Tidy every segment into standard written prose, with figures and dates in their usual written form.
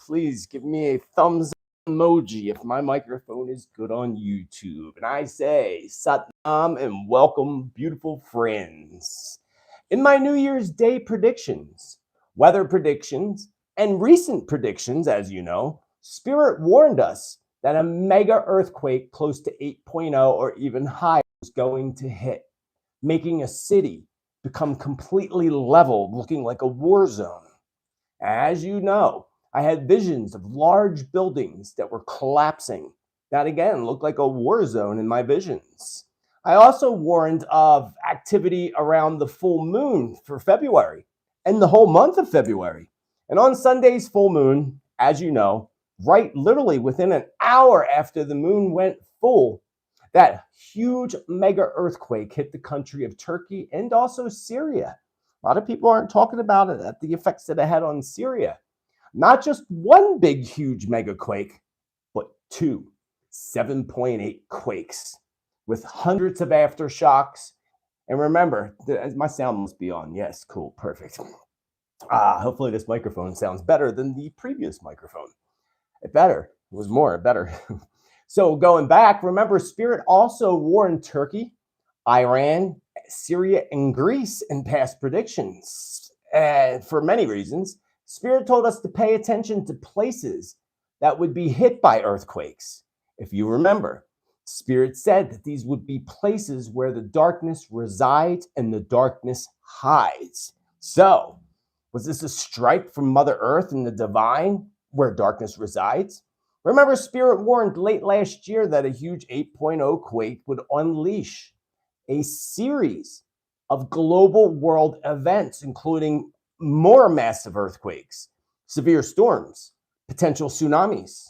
please give me a thumbs up emoji if my microphone is good on YouTube. And I say Satnam and welcome, beautiful friends. In my New Year's Day predictions, weather predictions, and recent predictions, as you know, Spirit warned us that a mega earthquake close to 8.0 or even higher was going to hit, making a city become completely leveled, looking like a war zone. As you know, I had visions of large buildings that were collapsing. That again looked like a war zone in my visions. I also warned of activity around the full moon for February and the whole month of February. And on Sunday's full moon, as you know, right literally within an hour after the moon went full, that huge mega earthquake hit the country of Turkey and also Syria. A lot of people aren't talking about it, at the effects that it had on Syria. Not just one big, huge mega quake, but two 7.8 quakes with hundreds of aftershocks. And remember, my sound must be on. Yes, cool, perfect. Hopefully this microphone sounds better than the previous microphone. It was more better. So going back, remember, Spirit also warned Turkey, Iran, Syria, and Greece in past predictions. And for many reasons, Spirit told us to pay attention to places that would be hit by earthquakes. If you remember, Spirit said that these would be places where the darkness resides and the darkness hides. So, was this a strike from Mother Earth and the divine where darkness resides? Remember, Spirit warned late last year that a huge 8.0 quake would unleash a series of global world events, including more massive earthquakes, severe storms, potential tsunamis,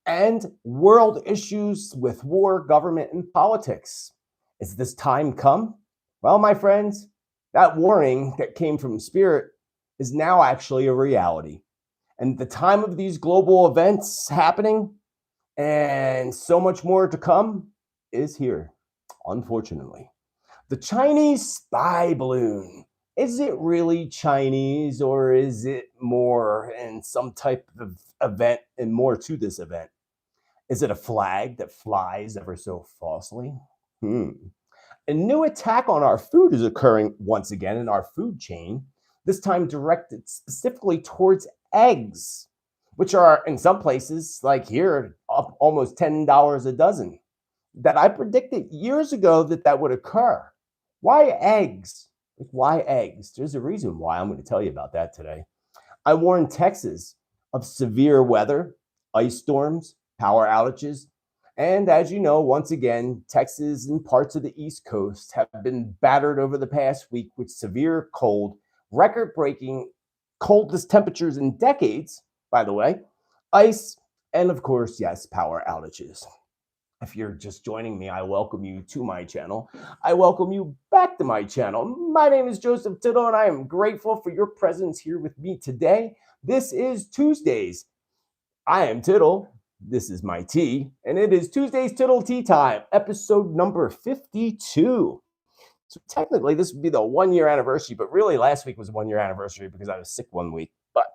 and world issues with war, government, and politics. Is this time come? Well, my friends, that warning that came from Spirit is now actually a reality. And the time of these global events happening and so much more to come is here, unfortunately. The Chinese spy balloon. Is it really Chinese, or is it more in some type of event and more to this event? Is it a flag that flies ever so falsely? A new attack on our food is occurring once again in our food chain, this time directed specifically towards eggs, which are in some places, like here, up almost $10 a dozen. That I predicted years ago that would occur. Why eggs? Why eggs? There's a reason why. I'm going to tell you about that today. I warned Texas of severe weather, ice storms, power outages, and as you know, once again, Texas and parts of the East Coast have been battered over the past week with severe cold, record-breaking coldest temperatures in decades, by the way, ice, and of course, yes, power outages. If you're just joining me, I welcome you to my channel. I welcome you back to my channel. My name is Joseph Tittel, and I am grateful for your presence here with me today. This is Tuesdays. I am Tittel. This is my tea, and it is Tuesday's Tittel Tea Time, episode number 52. So technically, this would be the 1 year anniversary, but really last week was a 1 year anniversary because I was sick 1 week. But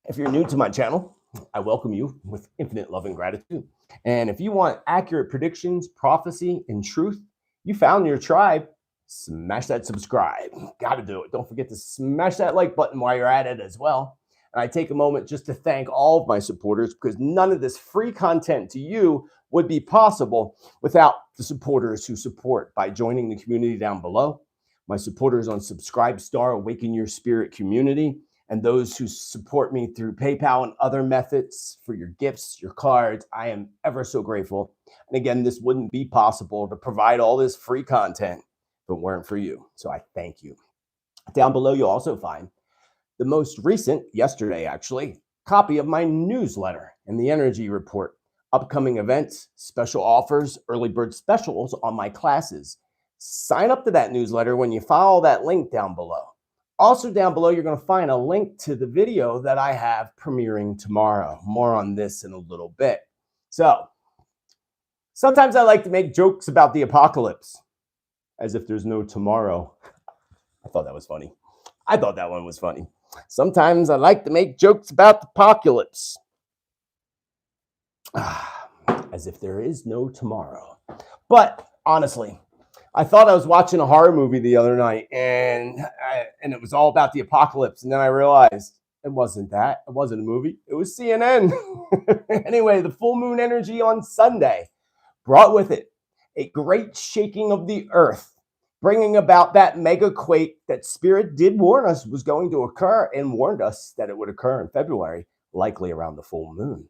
if you're new to my channel, I welcome you with infinite love and gratitude. And if you want accurate predictions, prophecy, and truth, you found your tribe. Smash that subscribe. Got to do it. Don't forget to smash that like button while you're at it as well. And I take a moment just to thank all of my supporters, because none of this free content to you would be possible without the supporters who support by joining the community down below. My supporters on Subscribestar, Awaken Your Spirit community, and those who support me through PayPal and other methods for your gifts, your cards. I am ever so grateful. And again, this wouldn't be possible to provide all this free content if it weren't for you. So I thank you. Down below, you'll also find the most recent, yesterday actually, copy of my newsletter and the energy report, upcoming events, special offers, early bird specials on my classes. Sign up to that newsletter when you follow that link down below. Also down below, you're going to find a link to the video that I have premiering tomorrow. More on this in a little bit. So, sometimes I like to make jokes about the apocalypse, as if there's no tomorrow. I thought that was funny. I thought that one was funny. Sometimes I like to make jokes about the apocalypse. As if there is no tomorrow. But honestly, I thought I was watching a horror movie the other night, and it was all about the apocalypse. And then I realized it wasn't that. It wasn't a movie. It was CNN. Anyway, the full moon energy on Sunday brought with it a great shaking of the earth, bringing about that mega quake that Spirit did warn us was going to occur, and warned us that it would occur in February, likely around the full moon.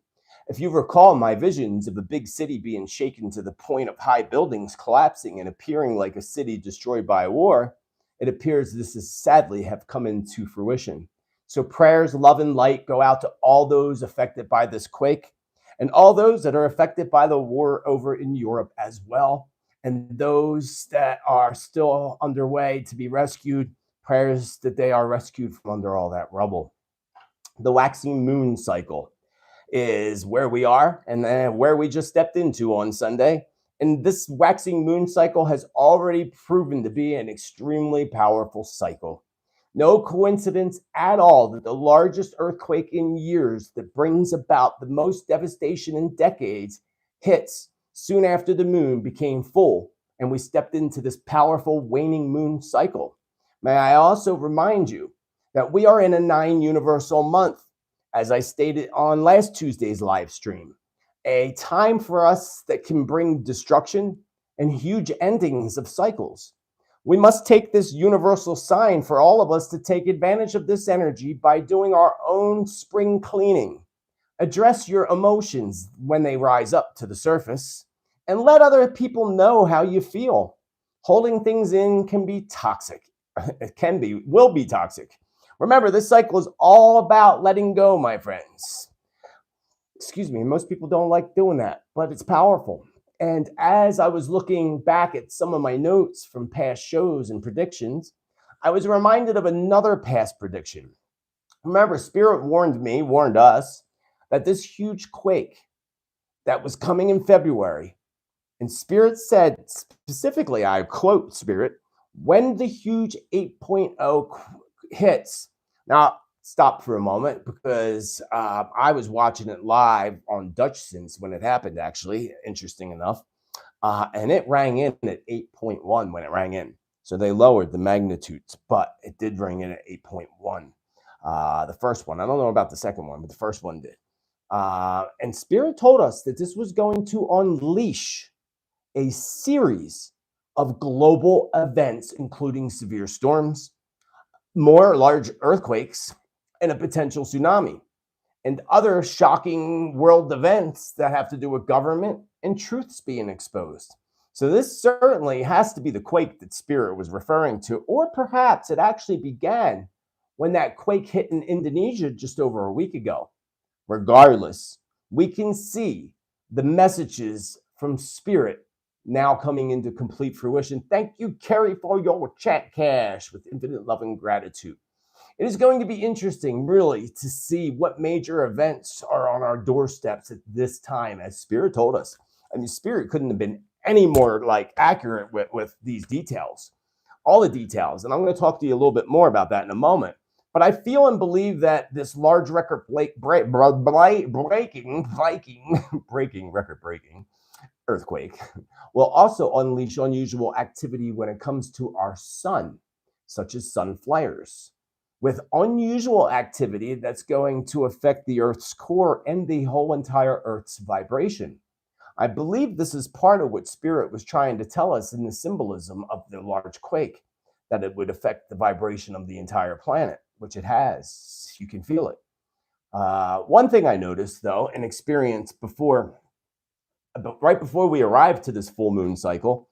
If you recall my visions of a big city being shaken to the point of high buildings collapsing and appearing like a city destroyed by war, it appears this is sadly have come into fruition. So prayers, love, and light go out to all those affected by this quake, and all those that are affected by the war over in Europe as well, and those that are still underway to be rescued, prayers that they are rescued from under all that rubble. The waxing moon cycle is where we are, and then where we just stepped into on Sunday. And this waxing moon cycle has already proven to be an extremely powerful cycle. No coincidence at all that the largest earthquake in years that brings about the most devastation in decades hits soon after the moon became full and we stepped into this powerful waning moon cycle. May I also remind you that we are in a 9 universal month, as I stated on last Tuesday's live stream, a time for us that can bring destruction and huge endings of cycles. We must take this universal sign for all of us to take advantage of this energy by doing our own spring cleaning. Address your emotions when they rise up to the surface, and let other people know how you feel. Holding things in can be toxic. Will be toxic. Remember, this cycle is all about letting go, my friends. Excuse me, most people don't like doing that, but it's powerful. And as I was looking back at some of my notes from past shows and predictions, I was reminded of another past prediction. Remember, Spirit warned us, that this huge quake that was coming in February, and Spirit said specifically, I quote Spirit, when the huge 8.0 hits. Now, stop for a moment, because I was watching it live on Dutch Sense when it happened, actually, interesting enough. And it rang in at 8.1 when it rang in. So they lowered the magnitudes, but it did ring in at 8.1. The first one, I don't know about the second one, but the first one did. And Spirit told us that this was going to unleash a series of global events, including severe storms, more large earthquakes, and a potential tsunami, and other shocking world events that have to do with government and truths being exposed. So this certainly has to be the quake that Spirit was referring to, or perhaps it actually began when that quake hit in Indonesia just over a week ago. Regardless, we can see the messages from Spirit now coming into complete fruition. Thank you, Carrie, for your chat cash with infinite love and gratitude. It is going to be interesting, really, to see what major events are on our doorsteps at this time, as Spirit told us. I mean, Spirit couldn't have been any more accurate with these details, all the details. And I'm going to talk to you a little bit more about that in a moment. But I feel and believe that this large record-breaking earthquake will also unleash unusual activity when it comes to our sun, such as sun flares, with unusual activity that's going to affect the Earth's core and the whole entire Earth's vibration. I believe this is part of what Spirit was trying to tell us in the symbolism of the large quake, that it would affect the vibration of the entire planet, which it has. You can feel it. One thing I noticed, though, and experienced right before we arrived to this full moon cycle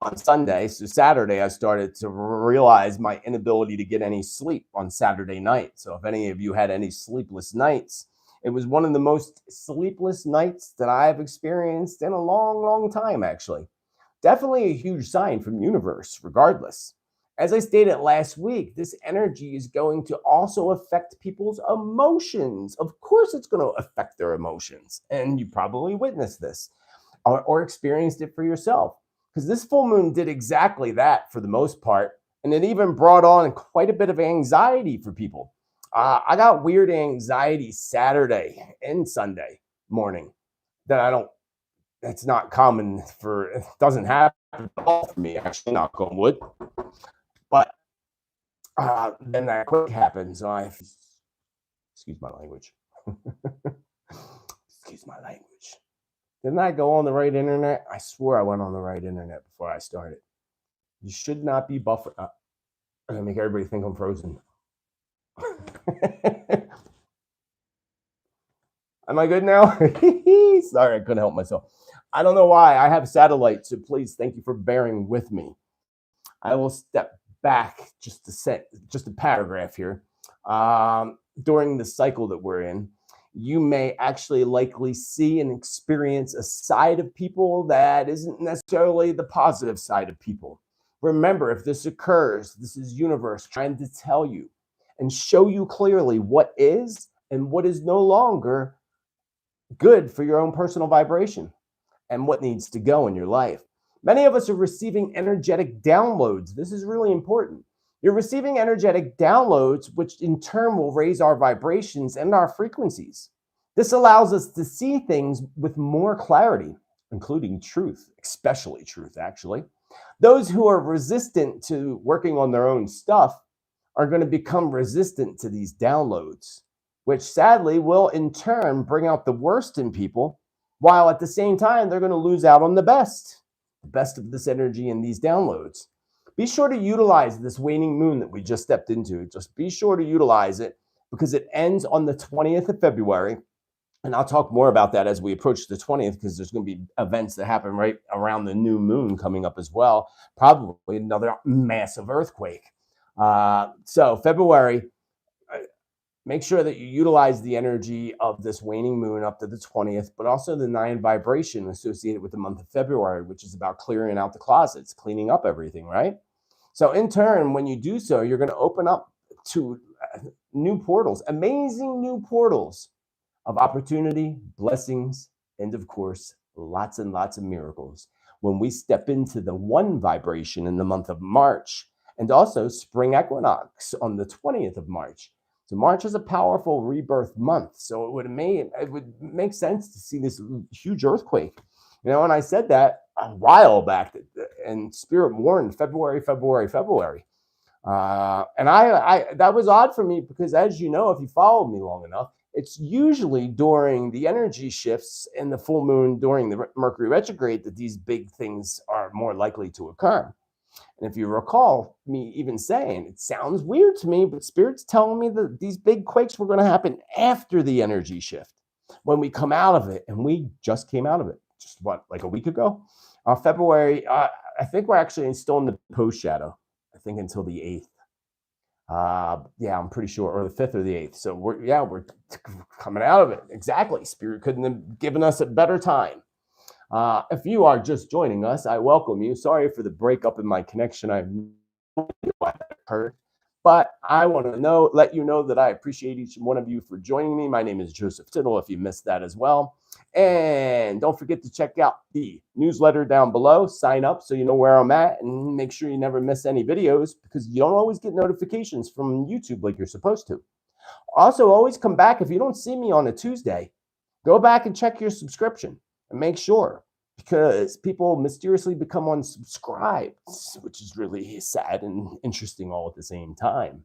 on Sunday, so Saturday, I started to realize my inability to get any sleep on Saturday night. So if any of you had any sleepless nights, it was one of the most sleepless nights that I've experienced in a long, long time, actually. Definitely a huge sign from the universe, regardless. As I stated last week, this energy is going to also affect people's emotions. Of course, it's going to affect their emotions. And you probably witnessed this or experienced it for yourself, because this full moon did exactly that for the most part. And it even brought on quite a bit of anxiety for people. I got weird anxiety Saturday and Sunday morning that I don't, it's not common for, it doesn't happen at all for me, actually, knock on wood. But then that Quake happened, so excuse my language. Excuse my language. Didn't I go on the right internet? I swore I went on the right internet before I started. You should not be buffered. I'm gonna make everybody think I'm frozen. Am I good now? Sorry, I couldn't help myself. I don't know why. I have satellite, so please thank you for bearing with me. I will step back just a paragraph here. During the cycle that we're in, you may actually likely see and experience a side of people that isn't necessarily the positive side of people. Remember, if this occurs, this is universe trying to tell you and show you clearly what is and what is no longer good for your own personal vibration and what needs to go in your life. Many of us are receiving energetic downloads. This is really important. You're receiving energetic downloads, which in turn will raise our vibrations and our frequencies. This allows us to see things with more clarity, including truth, especially truth, actually. Those who are resistant to working on their own stuff are going to become resistant to these downloads, which sadly will in turn bring out the worst in people, while at the same time, they're going to lose out on the best of this energy and these downloads. Be sure to utilize this waning moon that we just stepped into. Just be sure to utilize it because it ends on the 20th of February. And I'll talk more about that as we approach the 20th because there's going to be events that happen right around the new moon coming up as well. Probably another massive earthquake. So February, make sure that you utilize the energy of this waning moon up to the 20th, but also the 9 vibration associated with the month of February, which is about clearing out the closets, cleaning up everything, right? So in turn, when you do so, you're going to open up to new portals, amazing new portals of opportunity, blessings, and of course, lots and lots of miracles when we step into the 1 vibration in the month of March and also spring equinox on the 20th of March. So March is a powerful rebirth month. So it would make sense to see this huge earthquake. You know, and I said that a while back, and Spirit warned February. And I that was odd for me because, as you know, if you followed me long enough, it's usually during the energy shifts and the full moon during the Mercury retrograde that these big things are more likely to occur. And if you recall me even saying, it sounds weird to me, but Spirit's telling me that these big quakes were going to happen after the energy shift, when we come out of it. And we just came out of it, just like a week ago? February, I think we're actually still in the post shadow, I think until the 8th. Yeah, I'm pretty sure, or the 5th or the 8th. So we're coming out of it. Exactly. Spirit couldn't have given us a better time. If you are just joining us, I welcome you. Sorry for the breakup in my connection. I have no idea why that occurred, but I want to let you know that I appreciate each one of you for joining me. My name is Joseph Tittel, if you missed that as well. And don't forget to check out the newsletter down below. Sign up so you know where I'm at, and make sure you never miss any videos because you don't always get notifications from YouTube like you're supposed to. Also, always come back. If you don't see me on a Tuesday, go back and check your subscription. And make sure, because people mysteriously become unsubscribed, which is really sad and interesting all at the same time.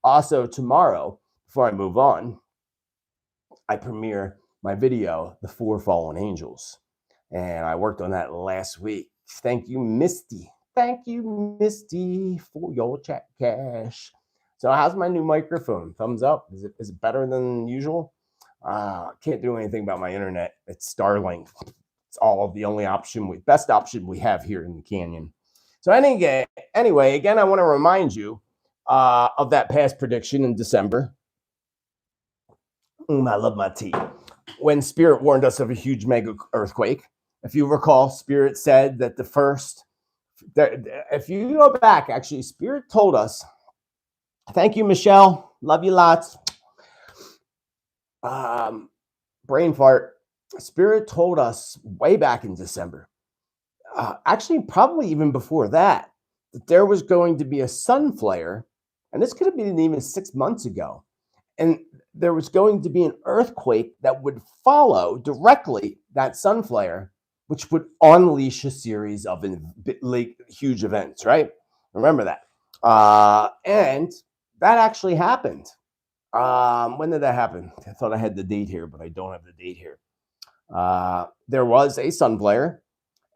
Also, tomorrow, before I move on, I premiere my video, The 4 Fallen Angels. And I worked on that last week. Thank you, Misty. Thank you, Misty, for your chat cash. So how's my new microphone? Thumbs up? Is it better than usual? Can't do anything about my internet. It's Starlink. It's the only best option we have here in the canyon. So anyway, again, I want to remind you of that past prediction in December. I love my tea. When Spirit warned us of a huge mega earthquake. If you recall, Spirit said that if you go back, actually, Spirit told us, thank you, Michelle. Love you lots. Brain fart. Spirit told us way back in December, actually probably even before that that there was going to be a sun flare, and this could have been even 6 months ago, and there was going to be an earthquake that would follow directly that sun flare, which would unleash a series of huge events, right? Remember that. And that actually happened. When did that happen? I thought I had the date here, but I don't have the date here. There was a sun flare,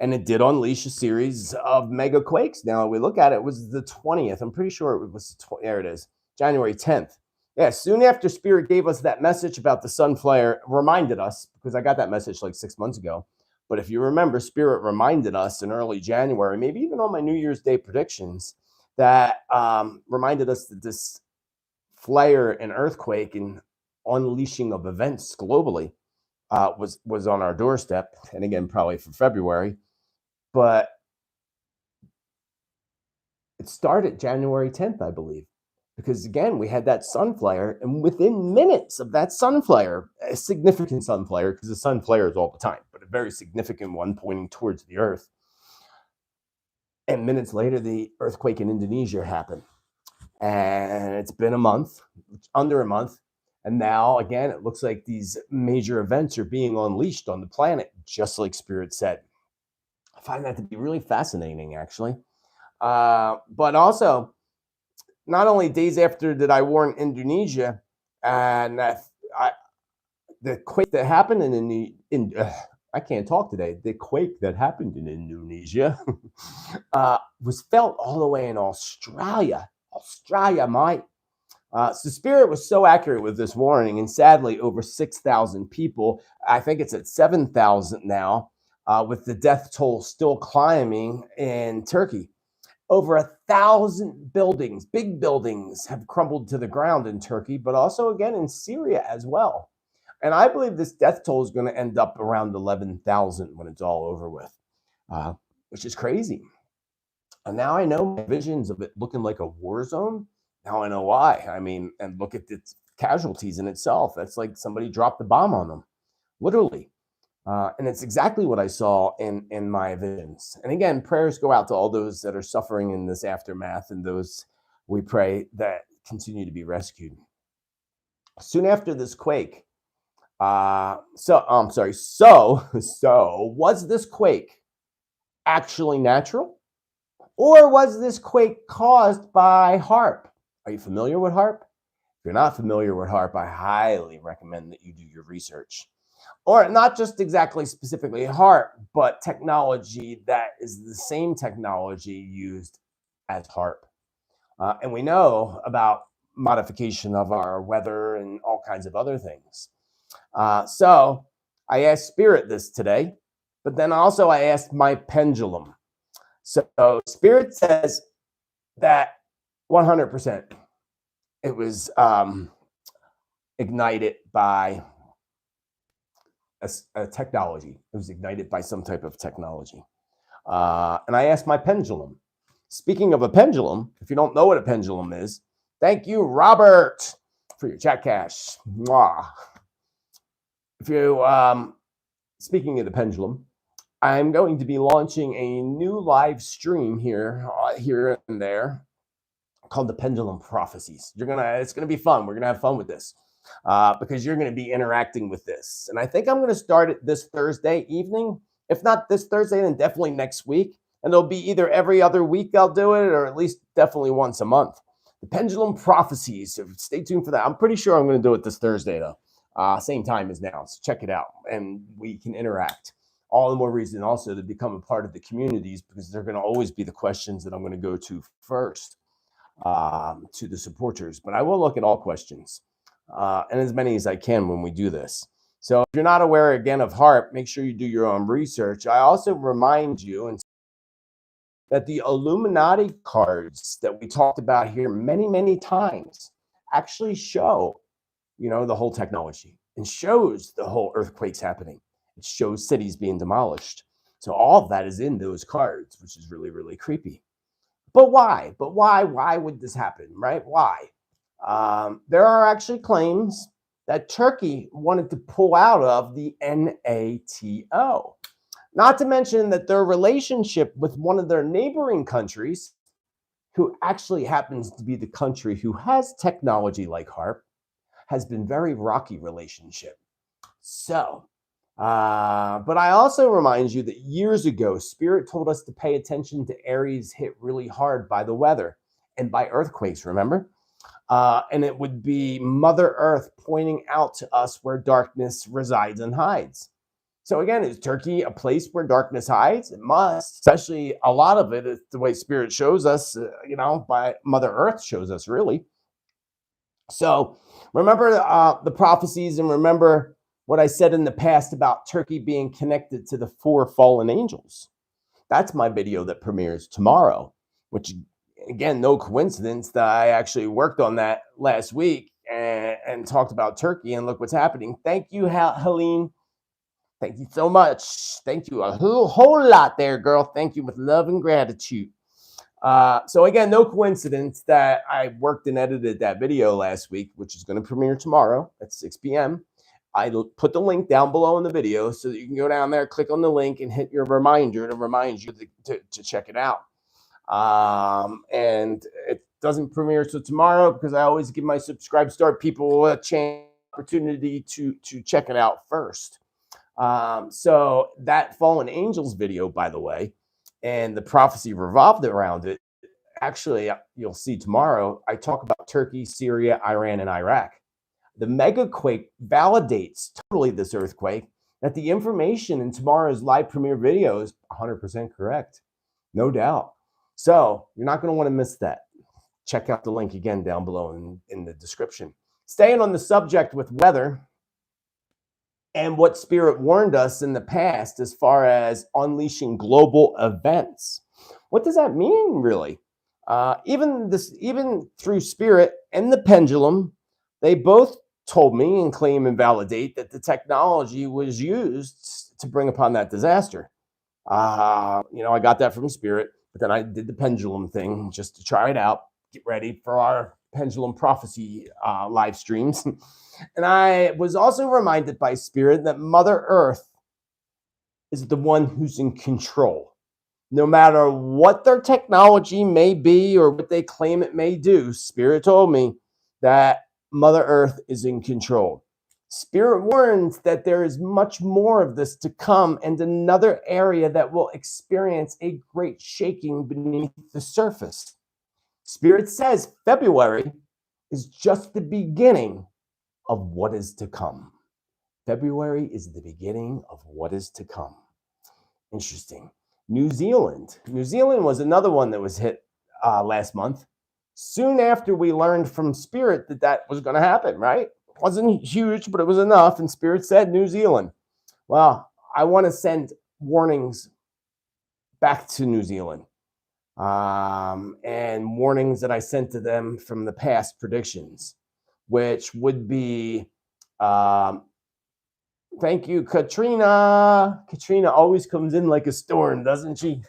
and it did unleash a series of mega quakes. Now we look at it, it was the 20th. I'm pretty sure it was, there it is, January 10th. Yeah, soon after Spirit gave us that message about the sun flare, reminded us, because I got that message like 6 months ago. But if you remember, Spirit reminded us in early January, maybe even on my New Year's Day predictions, that reminded us that this flare and earthquake and unleashing of events globally was on our doorstep. And again, probably for February. But it started January 10th, I believe. Because again, we had that sun flare, and within minutes of that sun flare, a significant sun flare, because the sun flares all the time, but a very significant one pointing towards the earth. And minutes later, the earthquake in Indonesia happened. And it's been a month, under a month. And now, again, it looks like these major events are being unleashed on the planet, just like Spirit said. I find that to be really fascinating, actually. But also, not only days after did I warn Indonesia, and the quake that happened I can't talk today. The quake that happened in Indonesia was felt all the way in Australia. Australia, mate. So Spirit was so accurate with this warning, and sadly, over 6,000 people. I think it's at 7,000 now, with the death toll still climbing in Turkey. Over 1,000 buildings, big buildings, have crumbled to the ground in Turkey, but also again in Syria as well. And I believe this death toll is going to end up around 11,000 when it's all over with, which is crazy. And now I know my visions of it looking like a war zone. Now I know why. I mean, and look at its casualties in itself. That's like somebody dropped the bomb on them, literally. And it's exactly what I saw in my visions. And again, prayers go out to all those that are suffering in this aftermath, and those we pray that continue to be rescued. Soon after this quake, so was this quake actually natural? Or was this quake caused by HAARP? Are you familiar with HAARP? If you're not familiar with HAARP, I highly recommend that you do your research. Or not just exactly specifically HAARP, but technology that is the same technology used as HAARP. And we know about modification of our weather and all kinds of other things. So I asked Spirit this today, but then also I asked my pendulum. So Spirit says that 100% it was ignited by a technology. It was ignited by some type of technology. And I asked my pendulum. Speaking of a pendulum, if you don't know what a pendulum is, thank you, Robert, for your chat cash. Mwah. If you, speaking of the pendulum, I'm going to be launching a new live stream here and there called the Pendulum Prophecies. It's gonna be fun. We're gonna have fun with this because you're gonna be interacting with this. And I think I'm gonna start it this Thursday evening. If not this Thursday, then definitely next week. And it'll be either every other week I'll do it, or at least definitely once a month. The Pendulum Prophecies. So stay tuned for that. I'm pretty sure I'm gonna do it this Thursday though. Same time as now. So check it out, and we can interact. All the more reason also to become a part of the communities, because they're going to always be the questions that I'm going to go to first to the supporters. But I will look at all questions and as many as I can when we do this. So if you're not aware again of HAARP, make sure you do your own research. I also remind you that the Illuminati cards that we talked about here many, many times actually show, the whole technology, and shows the whole earthquakes happening. It shows cities being demolished. So all of that is in those cards, which is really, really creepy. But why? Why would this happen, right? Why? There are actually claims that Turkey wanted to pull out of the NATO. Not to mention that their relationship with one of their neighboring countries who actually happens to be the country who has technology like HARP, has been very rocky relationship. So, but I also remind you that years ago, Spirit told us to pay attention to areas hit really hard by the weather and by earthquakes, remember? And it would be Mother Earth pointing out to us where darkness resides and hides. So again, is Turkey a place where darkness hides? It must, especially a lot of it is the way Spirit shows us, by Mother Earth shows us really. So remember the prophecies and remember what I said in the past about Turkey being connected to the 4 fallen angels. That's my video that premieres tomorrow, which again, no coincidence that I actually worked on that last week and talked about Turkey and look what's happening. Thank you, Helene. Thank you so much. Thank you a whole lot there, girl. Thank you with love and gratitude. So again, no coincidence that I worked and edited that video last week, which is going to premiere tomorrow at 6 p.m. I put the link down below in the video so that you can go down there, click on the link, and hit your reminder to remind you to check it out. And it doesn't premiere till tomorrow because I always give my Subscribe Start people a chance, opportunity to check it out first. So that Fallen Angels video, by the way, and the prophecy revolved around it. Actually, you'll see tomorrow, I talk about Turkey, Syria, Iran, and Iraq. The mega quake validates totally this earthquake, that the information in tomorrow's live premiere video is 100% correct. No doubt. So you're not going to want to miss that. Check out the link again down below in the description. Staying on the subject with weather and what Spirit warned us in the past as far as unleashing global events. What does that mean, really? Even through Spirit and the pendulum, they both told me and claim and validate that the technology was used to bring upon that disaster. I got that from Spirit, but then I did the pendulum thing just to try it out, get ready for our pendulum prophecy live streams. And I was also reminded by Spirit that Mother Earth is the one who's in control. No matter what their technology may be or what they claim it may do, Spirit told me that Mother Earth is in control. Spirit warns that there is much more of this to come and another area that will experience a great shaking beneath the surface. Spirit says February is just the beginning of what is to come. February is the beginning of what is to come. Interesting. New Zealand. New Zealand was another one that was hit last month. Soon after we learned from Spirit that was going to happen, right? It wasn't huge, but it was enough. And Spirit said New Zealand. Well, I want to send warnings back to New Zealand. And warnings that I sent to them from the past predictions, which would be, thank you, Katrina. Katrina always comes in like a storm, doesn't she?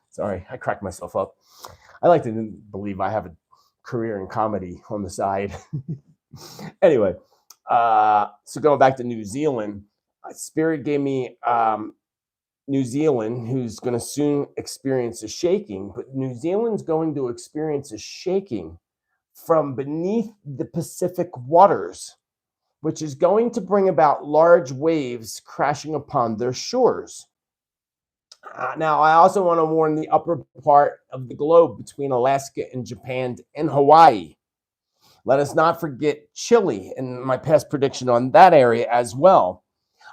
Sorry, I cracked myself up. I like to believe I have a career in comedy on the side. Anyway, so going back to New Zealand, Spirit gave me New Zealand, who's going to soon experience a shaking, but New Zealand's going to experience a shaking from beneath the Pacific waters, which is going to bring about large waves crashing upon their shores. Now, I also want to warn the upper part of the globe between Alaska and Japan and Hawaii. Let us not forget Chile and my past prediction on that area as well.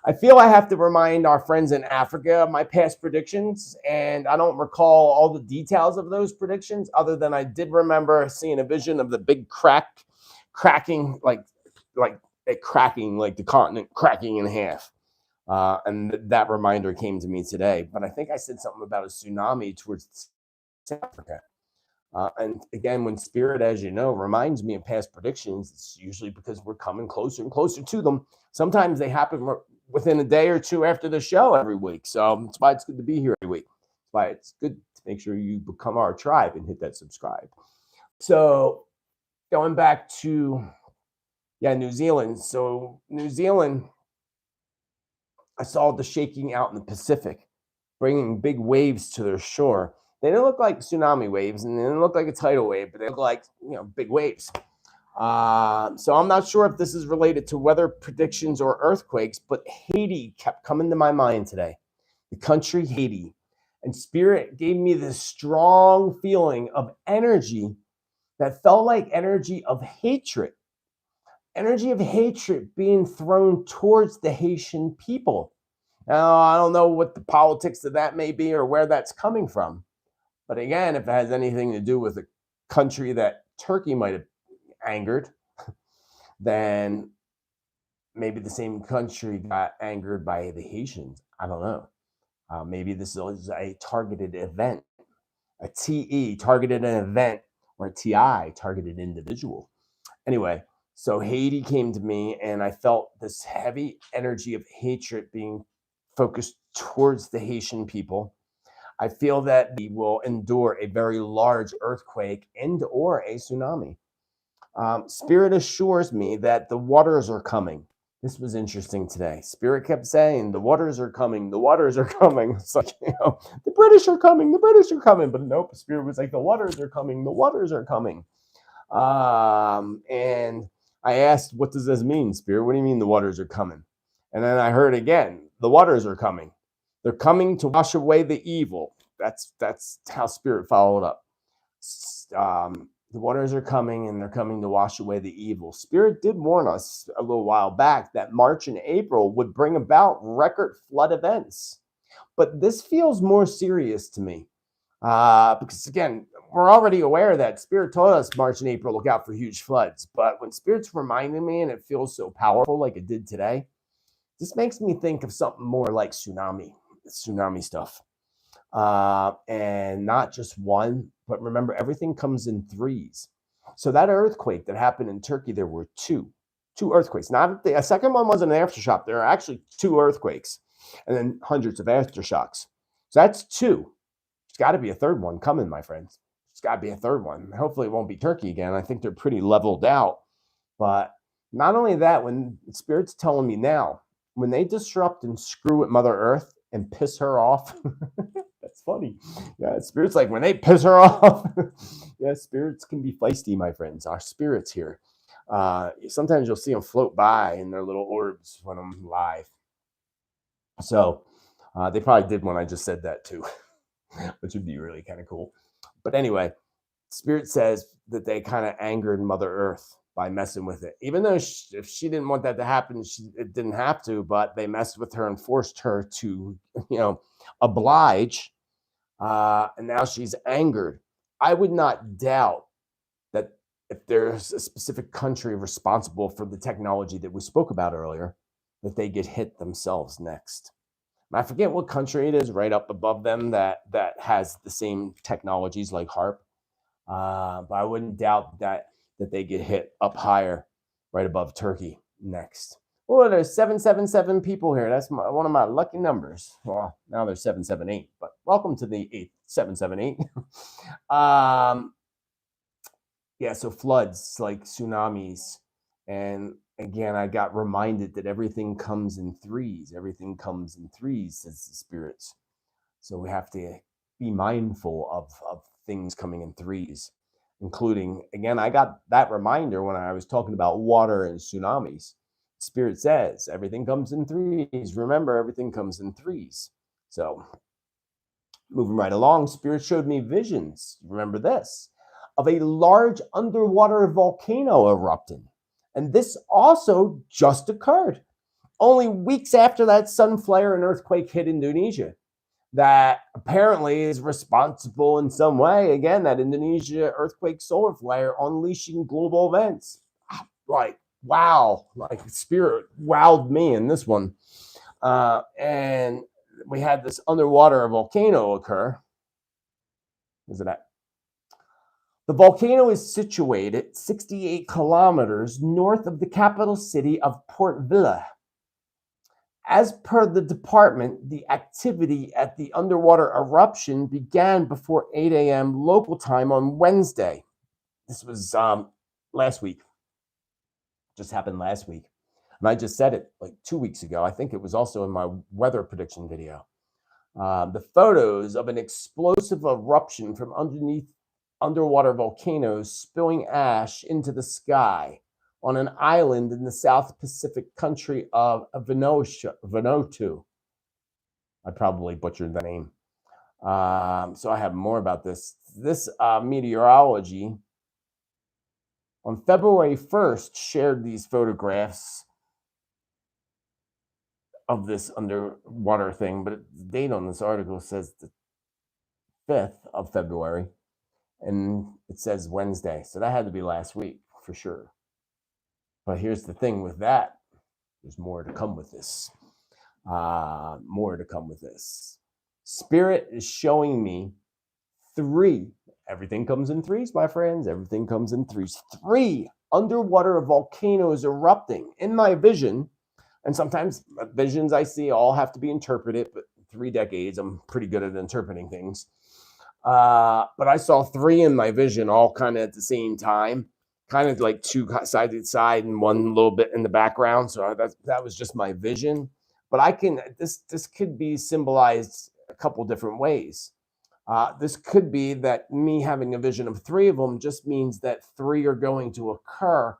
I feel I have to remind our friends in Africa of my past predictions, and I don't recall all the details of those predictions other than I did remember seeing a vision of the big cracking, like the continent cracking in half. And that reminder came to me today. But I think I said something about a tsunami towards South Africa. And again, when Spirit, as you know, reminds me of past predictions, it's usually because we're coming closer and closer to them. Sometimes they happen within a day or two after the show every week. So that's why it's good to be here every week. That's why it's good to make sure you become our tribe and hit that subscribe. So going back to, New Zealand. So New Zealand, I saw the shaking out in the Pacific, bringing big waves to their shore. They didn't look like tsunami waves, and they didn't look like a tidal wave, but they look like, big waves. So I'm not sure if this is related to weather predictions or earthquakes, but Haiti kept coming to my mind today. The country Haiti. And Spirit gave me this strong feeling of energy that felt like energy of hatred. Energy of hatred being thrown towards the Haitian people. Now, I don't know what the politics of that may be or where that's coming from. But again, if it has anything to do with a country that Turkey might have angered, then maybe the same country got angered by the Haitians. I don't know. Maybe this is a targeted event, a TE targeted an event, or a TI targeted individual. Anyway, so Haiti came to me, and I felt this heavy energy of hatred being focused towards the Haitian people. I feel that we will endure a very large earthquake and or a tsunami. Spirit assures me that the waters are coming. This was interesting today. Spirit kept saying, the waters are coming, the waters are coming. It's like, the British are coming, the British are coming. But nope, Spirit was like, the waters are coming, the waters are coming. And I asked, what does this mean, Spirit? What do you mean the waters are coming? And then I heard again, the waters are coming. They're coming to wash away the evil. That's how Spirit followed up. The waters are coming, and they're coming to wash away the evil. Spirit did warn us a little while back that March and April would bring about record flood events. But this feels more serious to me. Because again, we're already aware that Spirit told us March and April, look out for huge floods. But when Spirit's reminding me and it feels so powerful like it did today, this makes me think of something more like tsunami stuff. And not just one, but remember, everything comes in threes. So that earthquake that happened in Turkey, there were two earthquakes. Not the second one wasn't an aftershock. There are actually two earthquakes and then hundreds of aftershocks. So that's two. There's got to be a third one coming, my friends. There's got to be a third one. Hopefully it won't be Turkey again. I think they're pretty leveled out. But not only that, when Spirit's telling me now, when they disrupt and screw with Mother Earth and piss her off, that's funny. Yeah, Spirit's like, when they piss her off. Yeah, spirits can be feisty, my friends. Our spirits here. Sometimes you'll see them float by in their little orbs when I'm live. So they probably did when I just said that too, which would be really kind of cool. But anyway, Spirit says that they kind of angered Mother Earth by messing with it. Even though if she didn't want that to happen, it didn't have to, but they messed with her and forced her to, oblige. And now she's angered. I would not doubt that if there's a specific country responsible for the technology that we spoke about earlier, that they get hit themselves next. And I forget what country it is right up above them that has the same technologies like HARP. But I wouldn't doubt that they get hit up higher, right above Turkey next. Oh, there's 777 people here. That's one of my lucky numbers. Well, now there's 778, but welcome to the 778. Yeah, so floods like tsunamis. And again, I got reminded that everything comes in threes. Everything comes in threes, says the spirits. So we have to be mindful of things coming in threes, including, again, I got that reminder when I was talking about water and tsunamis. Spirit says everything comes in threes. Remember, everything comes in threes. So moving right along, Spirit showed me visions. Remember this, of a large underwater volcano erupting. And this also just occurred only weeks after that sun flare and earthquake hit Indonesia. That apparently is responsible in some way. Again, that Indonesia earthquake solar flare unleashing global events. Like, wow, like Spirit wowed me in this one. And we had this underwater volcano occur. Is it that? The volcano is situated 68 kilometers north of the capital city of Port Vila. As per the department, the activity at the underwater eruption began before 8 a.m. local time on Wednesday. This was last week. Just happened last week. And I just said it like 2 weeks ago. I think it was also in my weather prediction video. The photos of an explosive eruption from underneath underwater volcanoes spilling ash into the sky on an island in the South Pacific country of Vanuatu. I probably butchered the name. So I have more about this. This meteorology on February 1st shared these photographs of this underwater thing, but the date on this article says the 5th of February, and it says Wednesday. So that had to be last week for sure. But here's the thing with that. There's more to come with this. More to come with this. Spirit is showing me 3. Everything comes in 3s, my friends. Everything comes in 3s. 3 underwater volcanoes erupting in my vision. And sometimes visions I see all have to be interpreted, but 3 decades, I'm pretty good at interpreting things. But I saw 3 in my vision all kind of at the same time, kind of like 2 side to side and 1 little bit in the background. So that was just my vision. But this could be symbolized a couple different ways. This could be that me having a vision of 3 of them just means that 3 are going to occur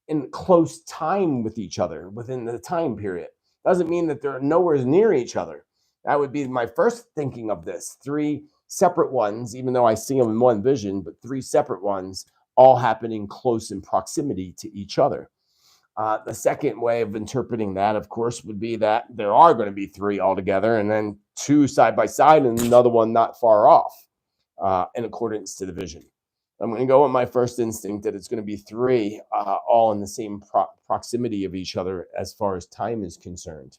in close time with each other within the time period. Doesn't mean that they're nowhere near each other. That would be my first thinking of this. 3 separate ones, even though I see them in one vision, but 3 separate ones all happening close in proximity to each other. The second way of interpreting that, of course, would be that there are going to be 3 altogether, and then 2 side by side, and another one not far off, in accordance to the vision. I'm going to go with my first instinct that it's going to be 3, all in the same proximity of each other as far as time is concerned.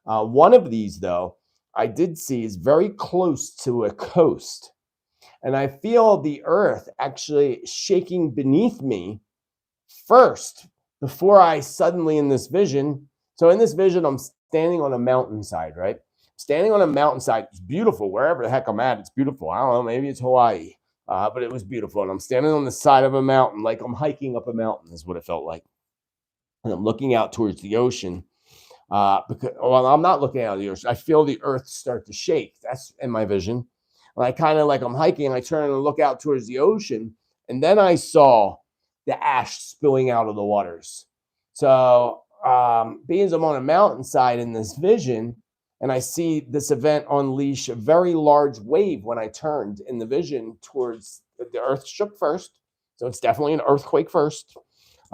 One of these, though, I did see is very close to a coast, and I feel the earth actually shaking beneath me first before I suddenly in this vision. So in this vision, I'm standing on a mountainside, right? Standing on a mountainside. It's beautiful. Wherever the heck I'm at, it's beautiful. I don't know. Maybe it's Hawaii, but it was beautiful. And I'm standing on the side of a mountain, like I'm hiking up a mountain is what it felt like. And I'm looking out towards the ocean. I'm not looking out of the ocean. I feel the earth start to shake. That's in my vision. And I kind of like I'm hiking, and I turn and look out towards the ocean. And then I saw the ash spilling out of the waters. So being as I'm on a mountainside in this vision, and I see this event unleash a very large wave when I turned in the vision towards the earth shook first. So it's definitely an earthquake first,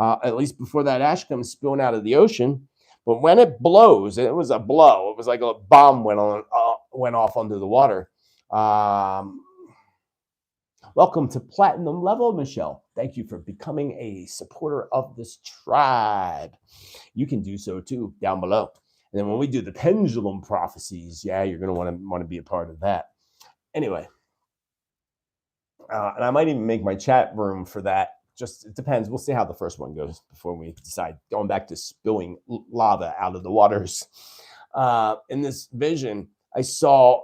at least before that ash comes spilling out of the ocean. But when it blows, and it was a blow, it was like a bomb went off under the water. Welcome to Platinum Level, Michelle. Thank you for becoming a supporter of this tribe. You can do so too down below. And then when we do the pendulum prophecies, yeah, you're going to want to be a part of that. Anyway, and I might even make my chat room for that. Just it depends. We'll see how the first one goes before we decide. Going back to spilling lava out of the waters. In this vision, I saw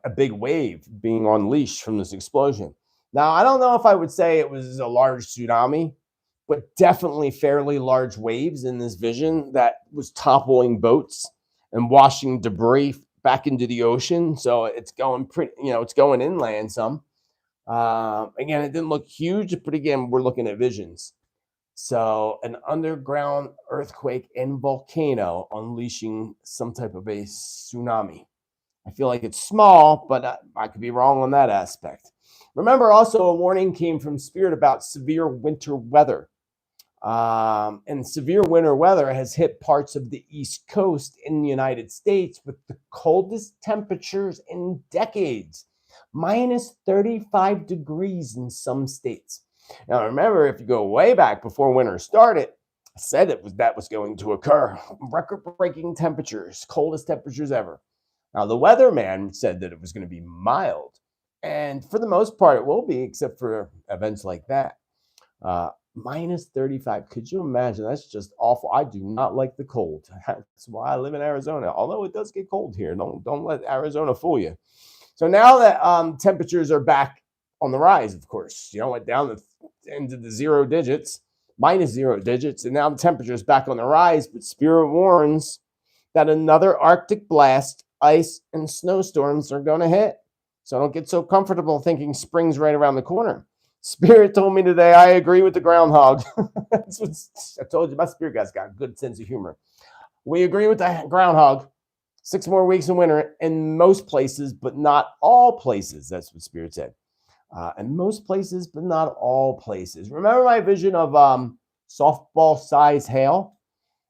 a big wave being unleashed from this explosion. Now, I don't know if I would say it was a large tsunami, but definitely fairly large waves in this vision that was toppling boats and washing debris back into the ocean. So it's going it's going inland some. Again, it didn't look huge, but again, we're looking at visions. So an underground earthquake and volcano unleashing some type of a tsunami. I feel like it's small, but I could be wrong on that aspect. Remember, also a warning came from Spirit about severe winter weather. And severe winter weather has hit parts of the East Coast in the United States with the coldest temperatures in decades. Minus 35 degrees in some states. Now, remember, if you go way back before winter started, I said that was going to occur. Record-breaking temperatures, coldest temperatures ever. Now, the weatherman said that it was going to be mild. And for the most part, it will be, except for events like that. Minus 35. Could you imagine? That's just awful. I do not like the cold. That's why I live in Arizona. Although it does get cold here. Don't let Arizona fool you. So now that temperatures are back on the rise, of course, went down into the 0 digits, minus 0 digits, and now the temperature is back on the rise. But Spirit warns that another Arctic blast ice, and snowstorms are going to hit. So don't get so comfortable thinking spring's right around the corner. Spirit told me today, I agree with the groundhog. That's what I told you. My spirit guy's got a good sense of humor. We agree with the groundhog. 6 more weeks in winter in most places, but not all places. That's what Spirit said. In most places, but not all places. Remember my vision of softball-sized hail,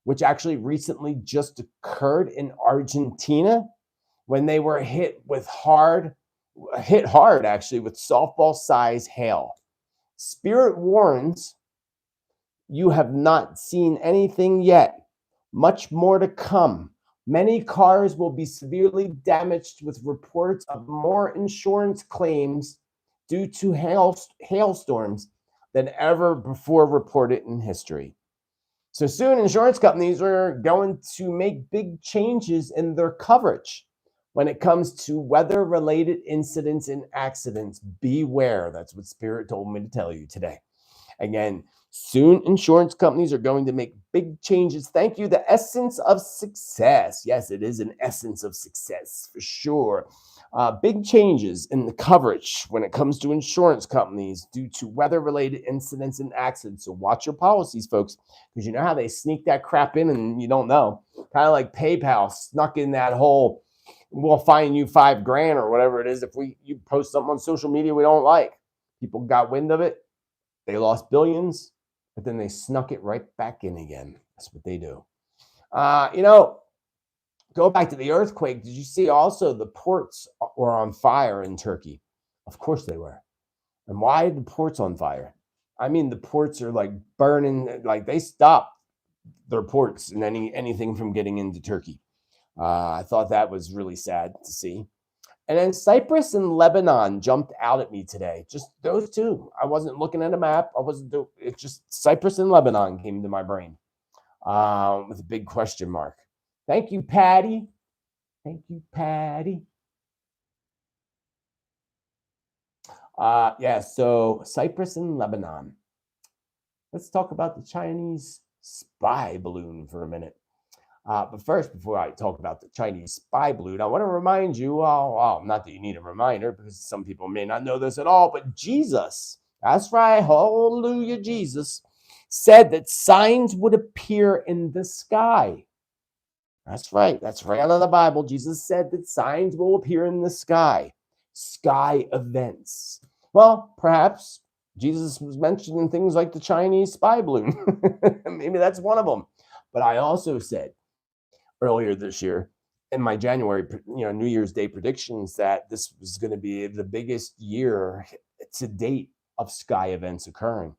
which actually recently just occurred in Argentina when they were hit hard actually with softball-sized hail. Spirit warns, you have not seen anything yet. Much more to come. Many cars will be severely damaged with reports of more insurance claims due to hailstorms than ever before reported in history. So soon, insurance companies are going to make big changes in their coverage when it comes to weather-related incidents and accidents. Beware. That's what Spirit told me to tell you today. Again, soon insurance companies are going to make big changes. Thank you. The essence of success. Yes, it is an essence of success for sure. Big changes in the coverage when it comes to insurance companies due to weather-related incidents and accidents. So watch your policies, folks, because you know how they sneak that crap in and you don't know. Kind of like PayPal snuck in that whole, we'll fine you $5,000 or whatever it is if you post something on social media we don't like. People got wind of it. They lost billions, but then they snuck it right back in again. That's what they do. Go back to the earthquake. Did you see also the ports were on fire in Turkey? Of course they were. And why are the ports on fire? I mean, the ports are like burning, like they stopped their ports and anything from getting into Turkey. I thought that was really sad to see. And then Cyprus and Lebanon jumped out at me today. Just those two. I wasn't looking at a map. It's just Cyprus and Lebanon came to my brain with a big question mark. Thank you, Patty. Thank you, Patty. So Cyprus and Lebanon. Let's talk about the Chinese spy balloon for a minute. But first, before I talk about the Chinese spy balloon, I want to remind you, not that you need a reminder, because some people may not know this at all, but Jesus, that's right, hallelujah, Jesus, said that signs would appear in the sky. That's right out of the Bible. Jesus said that signs will appear in the sky. Sky events. Well, perhaps Jesus was mentioning things like the Chinese spy balloon. Maybe that's one of them. But I also said earlier this year in my January, New Year's Day predictions that this was going to be the biggest year to date of sky events occurring.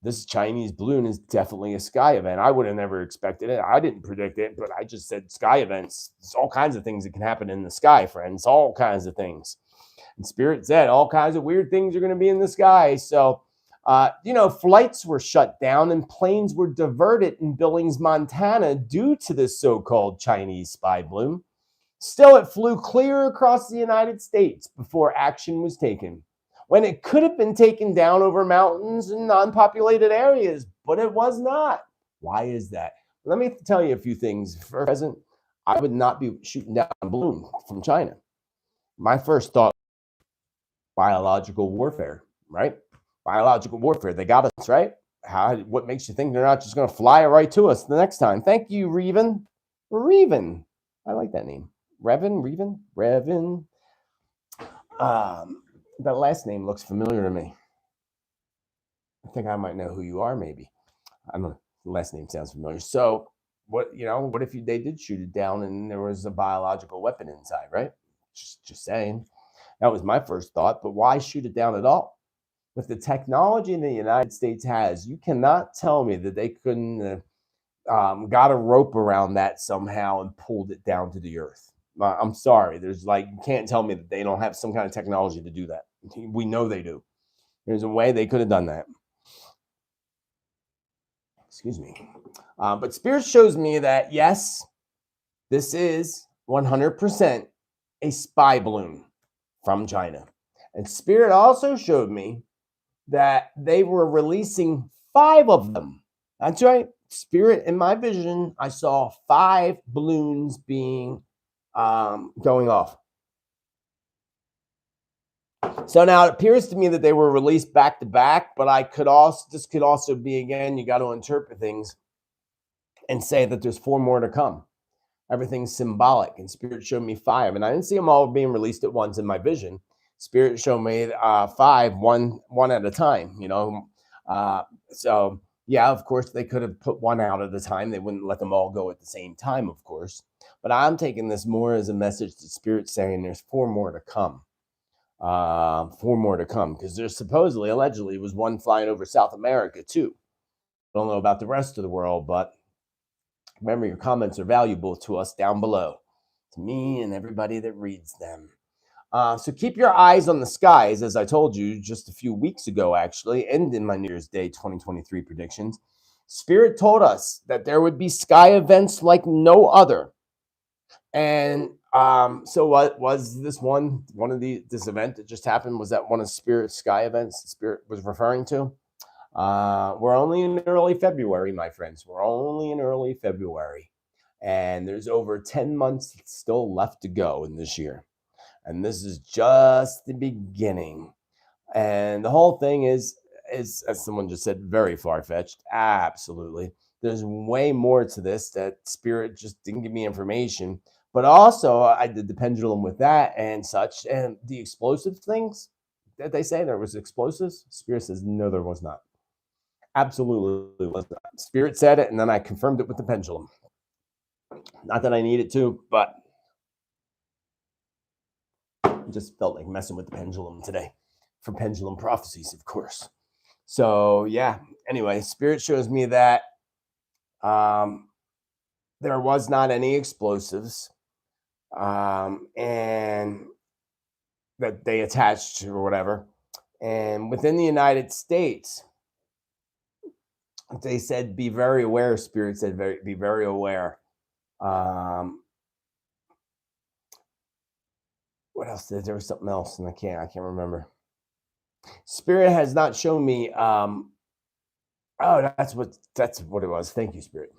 This Chinese balloon is definitely a sky event. I would have never expected it. I didn't predict it, but I just said sky events. There's all kinds of things that can happen in the sky, friends. All kinds of things. And Spirit said all kinds of weird things are going to be in the sky. So, flights were shut down and planes were diverted in Billings, Montana due to this so-called Chinese spy balloon. Still, it flew clear across the United States before action was taken, when it could have been taken down over mountains and non-populated areas, but it was not. Why is that? Let me tell you a few things. For present, I would not be shooting down a balloon from China. My first thought, biological warfare, right? Biological warfare. They got us, right? What makes you think they're not just going to fly right to us the next time? Thank you, Reven. Reven. I like that name. Reven. That last name looks familiar to me. I think I might know who you are, maybe. I don't know. The last name sounds familiar. So, what if they did shoot it down and there was a biological weapon inside, right? Just saying. That was my first thought. But why shoot it down at all? With the technology the United States has, you cannot tell me that they couldn't got a rope around that somehow and pulled it down to the earth. I'm sorry. You can't tell me that they don't have some kind of technology to do that. We know they do. There's a way they could have done that. Excuse me. But Spirit shows me that, yes, this is 100% a spy balloon from China. And Spirit also showed me that they were releasing 5 of them. That's right. Spirit, in my vision, I saw 5 balloons being going off. So now it appears to me that they were released back to back, but this could also be, again, you got to interpret things and say that there's 4 more to come. Everything's symbolic, and Spirit showed me 5, and I didn't see them all being released at once in my vision. Spirit showed me 5, one at a time. So yeah, of course they could have put one out at a time. They wouldn't let them all go at the same time, of course. But I'm taking this more as a message to Spirit saying there's 4 more to come. 4 more to come, because there's supposedly, allegedly, was one flying over South America too. I don't know about the rest of the world, but remember, your comments are valuable to us down below, to me and everybody that reads them. So keep your eyes on the skies, as I told you just a few weeks ago, actually, and in my New Year's Day 2023 predictions. Spirit told us that there would be sky events like no other. And so what was this one of this event that just happened? Was that one of Spirit's sky events Spirit was referring to? We're only in early February, my friends. We're only in early February. And there's over 10 months still left to go in this year. And this is just the beginning. And the whole thing is as someone just said, very far-fetched. Absolutely. There's way more to this that Spirit just didn't give me information. But also, I did the pendulum with that and such. And the explosive things that they say there was explosives, Spirit says, no, there was not. Absolutely was not. Spirit said it, and then I confirmed it with the pendulum. Not that I needed to, but I just felt like messing with the pendulum today for pendulum prophecies, of course. So yeah, anyway, Spirit shows me that there was not any explosives, and that they attached or whatever. And within the United States, they said, be very aware. Spirit said, be very aware. What else? There was something else, and I can't remember. Spirit has not shown me. Oh, that's what it was. Thank you, Spirit.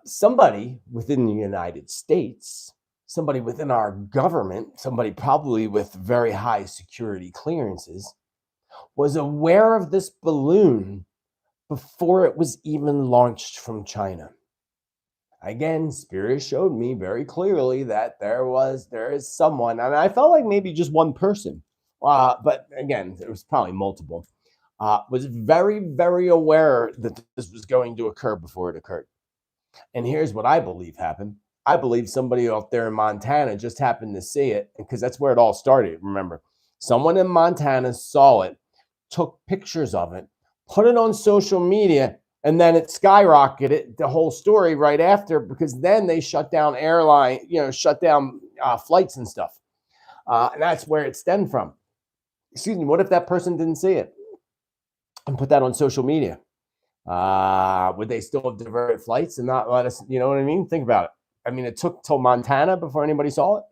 Somebody within the United States, somebody within our government, somebody probably with very high security clearances, was aware of this balloon before it was even launched from China. Again, Spirit showed me very clearly that there is someone, and I felt like maybe just one person, but again, there was probably multiple, was very, very aware that this was going to occur before it occurred. And here's what I believe happened. I believe somebody out there in Montana just happened to see it, because that's where it all started. Remember, someone in Montana saw it, took pictures of it, put it on social media, and then it skyrocketed, the whole story right after, because then they shut down shut down flights and stuff. And that's where it stemmed from. Excuse me, what if that person didn't see it and put that on social media? Would they still have diverted flights and not let us, you know what I mean? Think about it. I mean, it took till Montana before anybody saw it.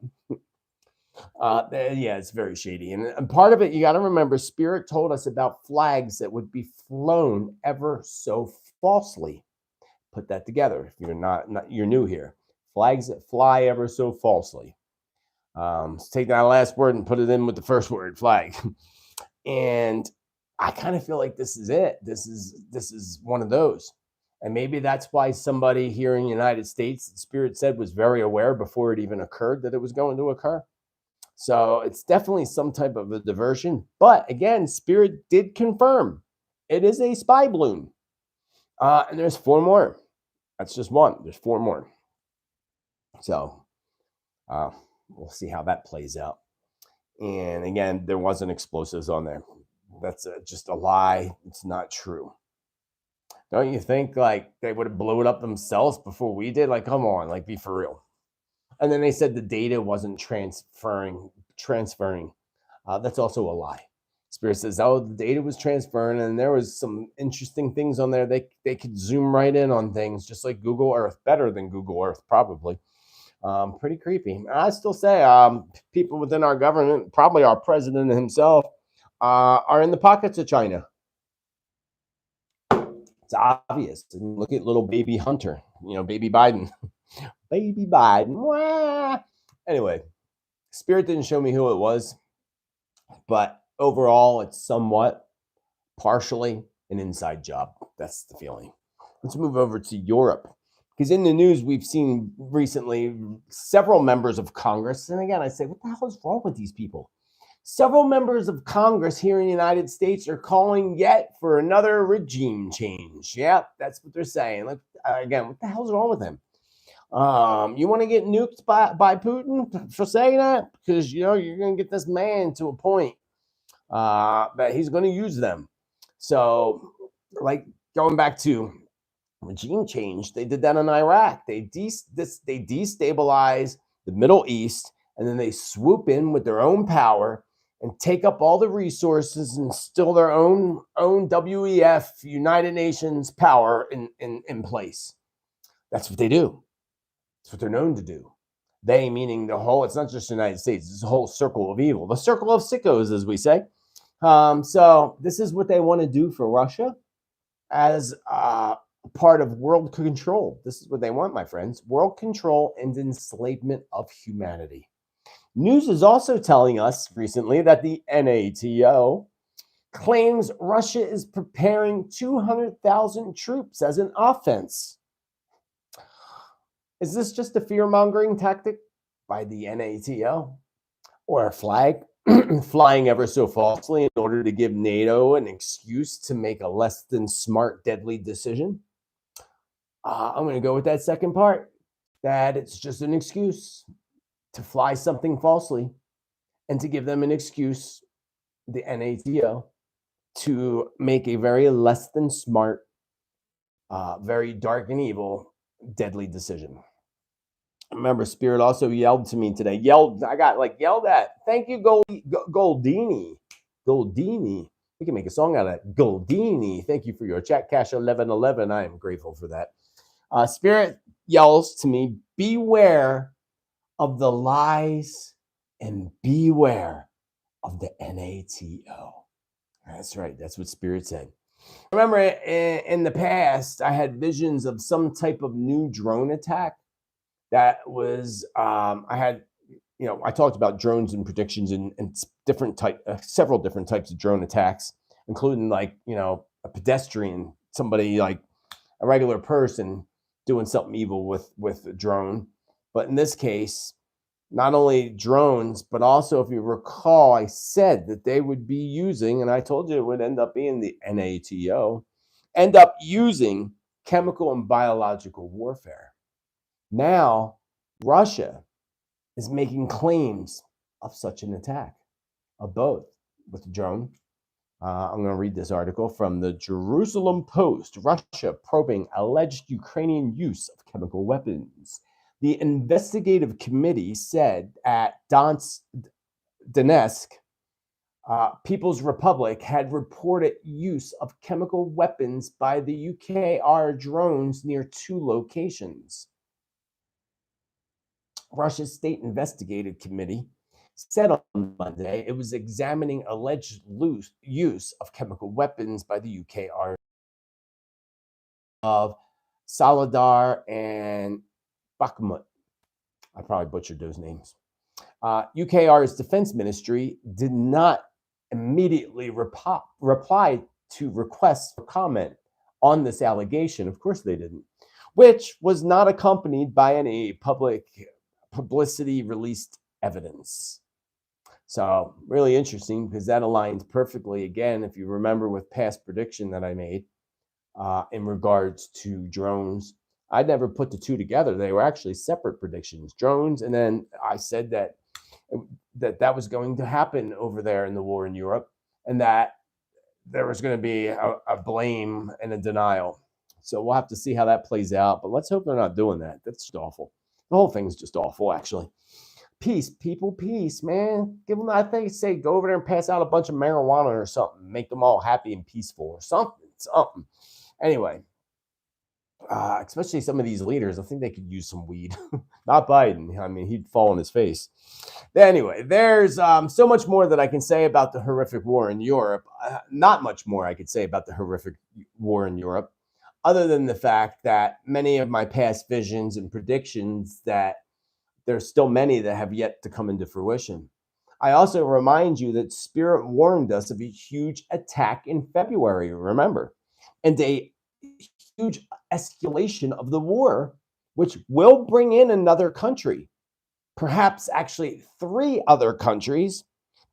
Yeah, it's very shady. And part of it, you got to remember, Spirit told us about flags that would be flown ever so falsely. Put that together. If you're you're new here. Flags that fly ever so falsely. So take that last word and put it in with the first word, flag. And I kind of feel like this is it. This is one of those. And maybe that's why somebody here in the United States, Spirit said, was very aware before it even occurred that it was going to occur. So it's definitely some type of a diversion. But again, Spirit did confirm it is a spy balloon. And there's 4 more. That's just one. There's 4 more. So we'll see how that plays out. And again, there wasn't explosives on there. That's just a lie. It's not true. Don't you think like they would have blown it up themselves before we did? Like, come on, like, be for real. And then they said the data wasn't transferring. That's also a lie. Spirit says, oh, the data was transferring, and there was some interesting things on there. They could zoom right in on things, just like Google Earth, better than Google Earth, probably. Pretty creepy. I still say people within our government, probably our president himself, are in the pockets of China. It's obvious. Look at little baby Hunter, baby Biden. Baby Biden. Wah! Anyway, Spirit didn't show me who it was, but overall, it's somewhat partially an inside job. That's the feeling. Let's move over to Europe. Because in the news, we've seen recently several members of Congress. And again, I say, what the hell is wrong with these people? Several members of Congress here in the United States are calling yet for another regime change. Yeah, that's what they're saying. Like, again, what the hell's wrong with them? You want to get nuked by Putin for saying that? Because, you know, you're going to get this man to a point that he's going to use them. So, like, going back to regime change, they did that in Iraq. They destabilize the Middle East, and then they swoop in with their own power and take up all the resources and still their own WEF, United Nations power in place. That's what they do. That's what they're known to do. They, meaning the whole, it's not just the United States, it's a whole circle of evil, the circle of sickos, as we say. So this is what they want to do for Russia as part of world control. This is what they want, my friends. World control and enslavement of humanity. News is also telling us recently that the NATO claims Russia is preparing 200,000 troops as an offense. Is this just a fear-mongering tactic by the NATO? Or a flag flying ever so falsely in order to give NATO an excuse to make a less than smart, deadly decision? I'm going to go with that second part, that it's just an excuse to fly something falsely and to give them an excuse, the NATO, to make a very less than smart, very dark and evil, deadly decision. Remember, Spirit also yelled to me today. I got like yelled at. Thank you, Goldini. Goldini. We can make a song out of that. Goldini. Thank you for your chat cash 1111. I am grateful for that. Spirit yells to me, beware of the lies and beware of the NATO. That's right. That's what Spirit said. Remember, in the past, I had visions of some type of new drone attack. That was, I talked about drones and predictions and several different types of drone attacks, including a pedestrian, somebody like a regular person doing something evil with a drone. But in this case, not only drones, but also, if you recall, I said that they would be using, and I told you it would end up being the NATO, end up using chemical and biological warfare. Now, Russia is making claims of such an attack, of both, with a drone. I'm going to read this article from the Jerusalem Post. Russia probing alleged Ukrainian use of chemical weapons. The investigative committee said at Donetsk, People's Republic had reported use of chemical weapons by the UKR drones near 2 locations. Russia's State Investigative Committee said on Monday it was examining alleged use of chemical weapons by the UKR of Soledar and Bakhmut. I probably butchered those names. UKR's defense ministry did not immediately reply to requests for comment on this allegation. Of course they didn't, which was not accompanied by any publicity released evidence. So really interesting, because that aligns perfectly, again, if you remember, with past prediction that I made in regards to drones. I never put the two together. They were actually separate predictions, drones, and then I said that was going to happen over there in the war in Europe, and that there was going to be a blame and a denial. So we'll have to see how that plays out, but let's hope they're not doing that. That's just awful. The whole thing's just awful, actually. Peace, people, peace, man. Give them, I think, say, go over there and pass out a bunch of marijuana or something. Make them all happy and peaceful or something. Anyway, especially some of these leaders, I think they could use some weed. Not Biden. I mean, he'd fall on his face. Anyway, there's so much more that I can say about the horrific war in Europe. Not much more I could say about the horrific war in Europe, other than the fact that many of my past visions and predictions that there's still many that have yet to come into fruition. I also remind you that Spirit warned us of a huge attack in February, remember, and a huge escalation of the war, which will bring in another country, perhaps actually 3 other countries,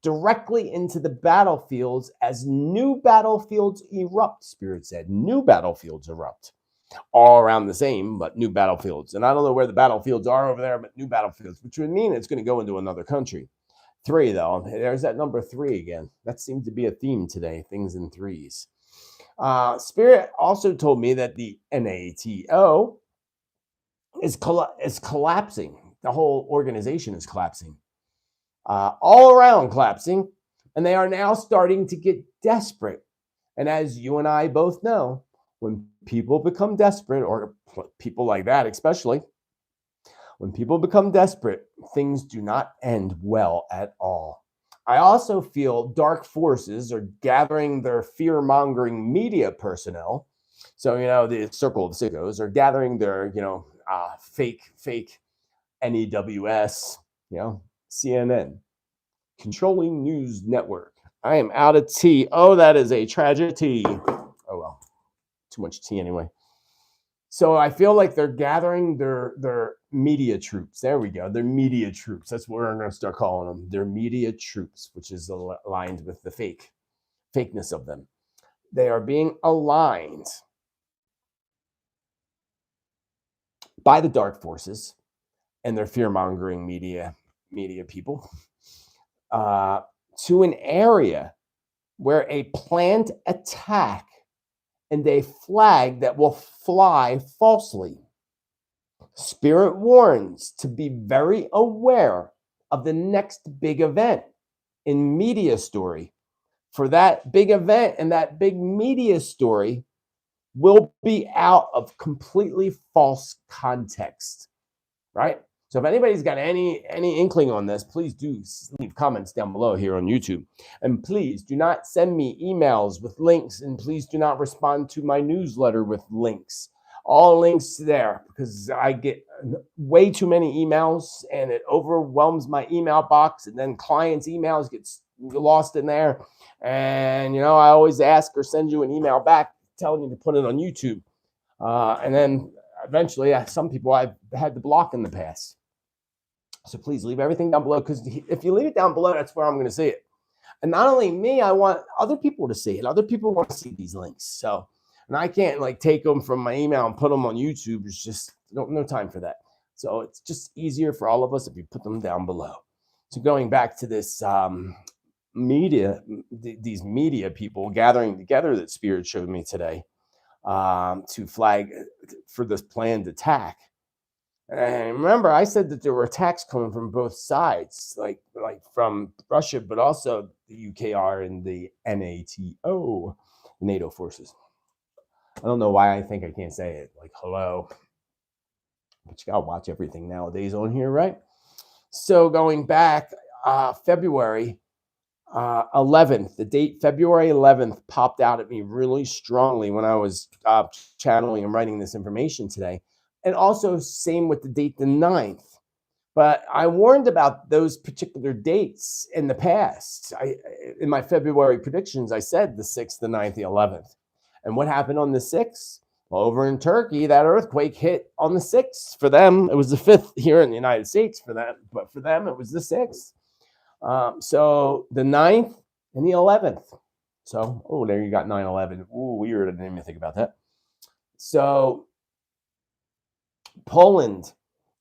directly into the battlefields as new battlefields erupt, Spirit said. New battlefields erupt. All around the same, but new battlefields. And I don't know where the battlefields are over there, but new battlefields, which would mean it's going to go into another country. 3, though. There's that number 3 again. That seems to be a theme today, things in 3s. Spirit also told me that the NATO is collapsing. The whole organization is collapsing. All around collapsing. And they are now starting to get desperate. And as you and I both know, when people become desperate, or people like that especially, when people become desperate, things do not end well at all. I also feel dark forces are gathering their fear-mongering media personnel. So, the circle of sickos are gathering their, fake NEWS, CNN, controlling news network. I am out of tea. Oh, that is a tragedy. Oh, well, too much tea anyway. So I feel like they're gathering their media troops. There we go. Their media troops. That's what we're going to start calling them. Their media troops, which is aligned with the fakeness of them. They are being aligned by the dark forces and their fear-mongering media people to an area where a planned attack and a flag that will fly falsely. Spirit warns to be very aware of the next big event in media story. For that big event and that big media story will be out of completely false context, right? So if anybody's got any inkling on this, please do leave comments down below here on YouTube. And please do not send me emails with links, and please do not respond to my newsletter with links. All links there, because I get way too many emails and it overwhelms my email box, and then clients' emails get lost in there. And, I always ask or send you an email back telling you to put it on YouTube. And then eventually, some people I've had to block in the past. So please leave everything down below, because if you leave it down below, that's where I'm going to see it. And not only me, I want other people to see it. Other people want to see these links. So, and I can't take them from my email and put them on YouTube. It's just no time for that. So it's just easier for all of us if you put them down below. So going back to this media, these media people gathering together that Spirit showed me today to flag for this planned attack. And remember, I said that there were attacks coming from both sides, like from Russia, but also the UKR and the NATO, the NATO forces. I don't know why I think I can't say it, hello. But you gotta watch everything nowadays on here, right? So going back, February 11th, the date February 11th popped out at me really strongly when I was channeling and writing this information today. And also same with the date the 9th. But I warned about those particular dates in the past. In my February predictions, I said the 6th, the 9th, the 11th. And what happened on the 6th? Well, over in Turkey, that earthquake hit on the 6th. For them, it was the 5th here in the United States for them. But for them, it was the 6th. So the 9th and the 11th. So, there you got 9/11. Ooh, weird. I didn't even think about that. So Poland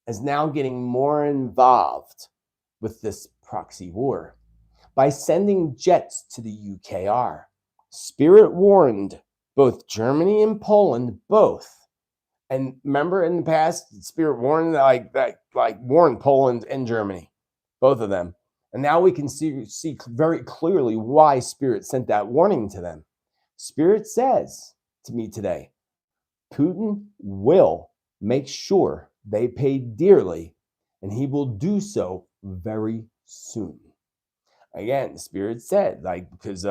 is now getting more involved with this proxy war by sending jets to the UKR. Spirit warned both Germany and Poland, both. And remember in the past, Spirit warned warned Poland and Germany, both of them. And now we can see very clearly why Spirit sent that warning to them. Spirit says to me today, Putin will make sure they pay dearly, and he will do so very soon. Again, Spirit said, because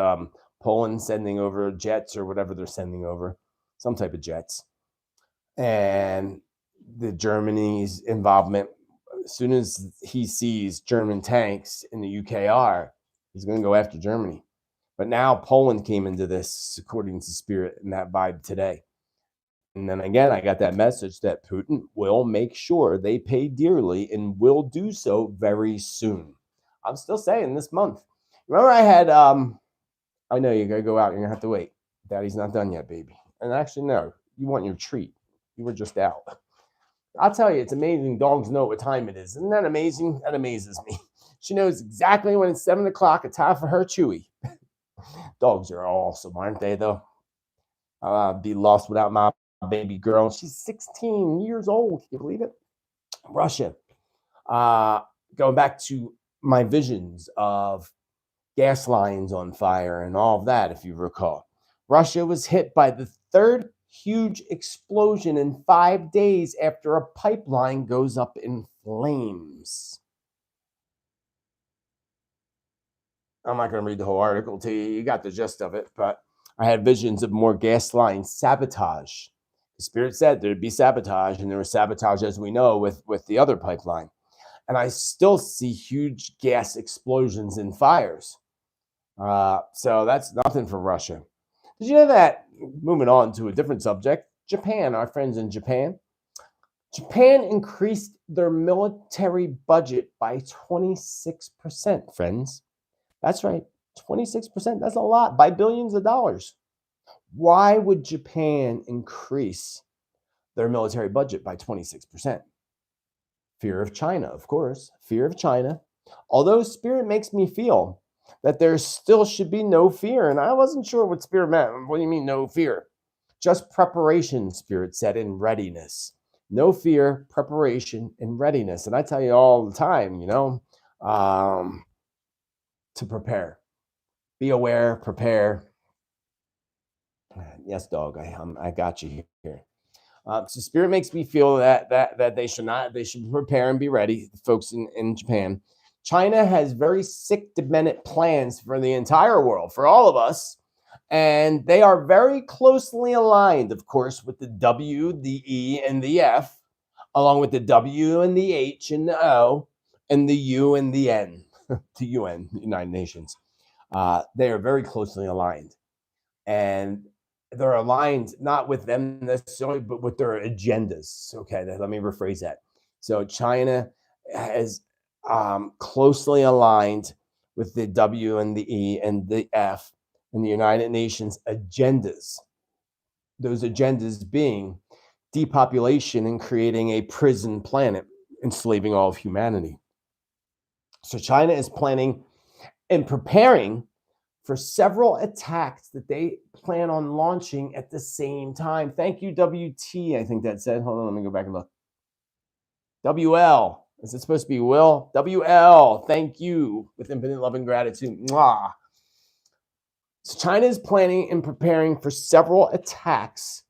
Poland sending over jets or whatever they're sending over, some type of jets, and the Germany's involvement as soon as he sees German tanks in the UKR, he's going to go after Germany. But now Poland came into this, according to Spirit and that vibe today. And then again, I got that message that Putin will make sure they pay dearly and will do so very soon. I'm still saying this month. Remember I had, I know you got to go out. You're going to have to wait. Daddy's not done yet, baby. And actually, no, you want your treat. You were just out. I'll tell you, it's amazing dogs know what time it is. Isn't that amazing? That amazes me. She knows exactly when it's 7 o'clock. It's time for her chewy. Dogs are awesome, aren't they, though? I'd be lost without my baby girl. She's 16 years old. Can you believe it? Russia. Going back to my visions of gas lines on fire and all of that, if you recall. Russia was hit by the third huge explosion in 5 days after a pipeline goes up in flames. I'm not going to read the whole article to you. You got the gist of it, but I had visions of more gas line sabotage. The Spirit said there'd be sabotage, and there was sabotage, as we know, with the other pipeline. And I still see huge gas explosions and fires. So that's nothing for Russia. Did you know that, moving on to a different subject, Japan, our friends in Japan increased their military budget by 26%, friends. That's right, 26%. That's a lot, by billions of dollars. Why would Japan increase their military budget by 26%? Fear of China, of course. Fear of China. Although Spirit makes me feel that there still should be no fear. And I wasn't sure what Spirit meant. What do you mean, no fear? Just preparation, Spirit said, and readiness. No fear, preparation, and readiness. And I tell you all the time, to prepare. Be aware, prepare. Yes, dog, I got you here. So Spirit makes me feel that they should prepare and be ready, folks in Japan. China has very sick, demented plans for the entire world, for all of us. And they are very closely aligned, of course, with the W, the E, and the F, along with the W and the H and the O, and the U and the N, the UN, United Nations. They are very closely aligned. And they're aligned not with them necessarily, but with their agendas. Okay, let me rephrase that. So China has closely aligned with the W and the E and the F and the United Nations agendas. Those agendas being depopulation and creating a prison planet, enslaving all of humanity. So China is planning and preparing for several attacks that they plan on launching at the same time. Thank you, WT, I think that said. Hold on, let me go back and look. WL. Is it supposed to be Will? WL. Thank you. With infinite love and gratitude. Mwah. So China is planning and preparing for several attacks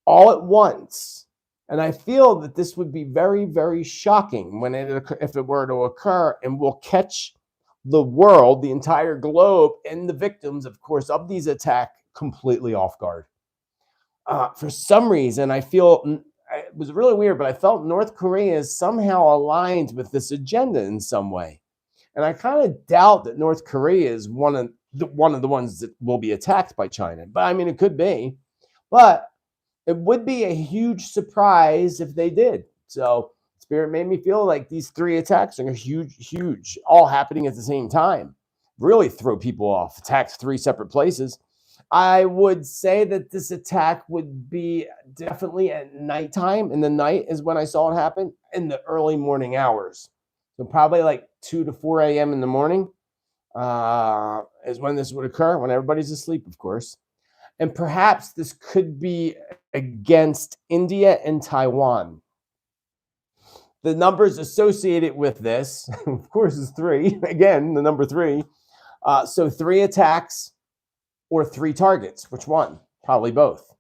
all at once. And I feel that this would be very, very shocking if it were to occur, and will catch the world, the entire globe, and the victims, of course, of these attacks completely off guard. For some reason, I feel it was really weird, but I felt North Korea is somehow aligned with this agenda in some way. And I kind of doubt that North Korea is one of the ones that will be attacked by China. But I mean, it could be. But it would be a huge surprise if they did. So Spirit made me feel like these three attacks are huge, all happening at the same time. Really throw people off. Attacks 3 separate places. I would say that this attack would be definitely at nighttime. In the night is when I saw it happen, in the early morning hours. So probably like 2 to 4 a.m. in the morning is when this would occur, when everybody's asleep, of course. And perhaps this could be against India and Taiwan. The numbers associated with this, of course, is 3. Again, the number 3. So 3 attacks or 3 targets. Which one? Probably both.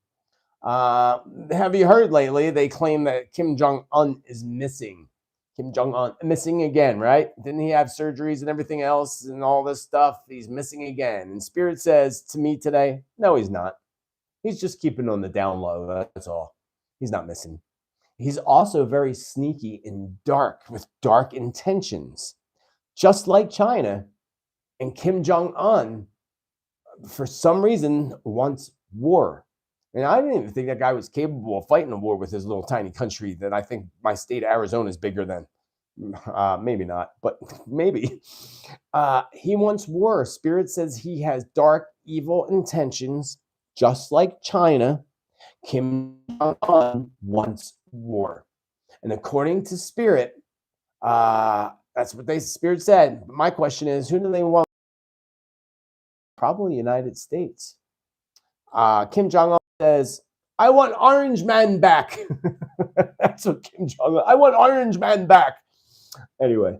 Have you heard lately, they claim that Kim Jong-un is missing. Kim Jong-un missing again, right? Didn't he have surgeries and everything else and all this stuff? He's missing again. And Spirit says to me today, no, he's not. He's just keeping on the down low. That's all. He's not missing. He's also very sneaky and dark with dark intentions, just like China. And Kim Jong-un, for some reason, wants war. And I didn't even think that guy was capable of fighting a war with his little tiny country that I think my state, Arizona, is bigger than. Maybe not, but maybe. He wants war. Spirit says he has dark, evil intentions, just like China. Kim Jong-un wants war. And according to Spirit, that's what Spirit said. My question is, who do they want? Probably United States. Kim Jong-un says, I want Orange Man back. That's what Kim Jong-un, I want Orange Man back. Anyway,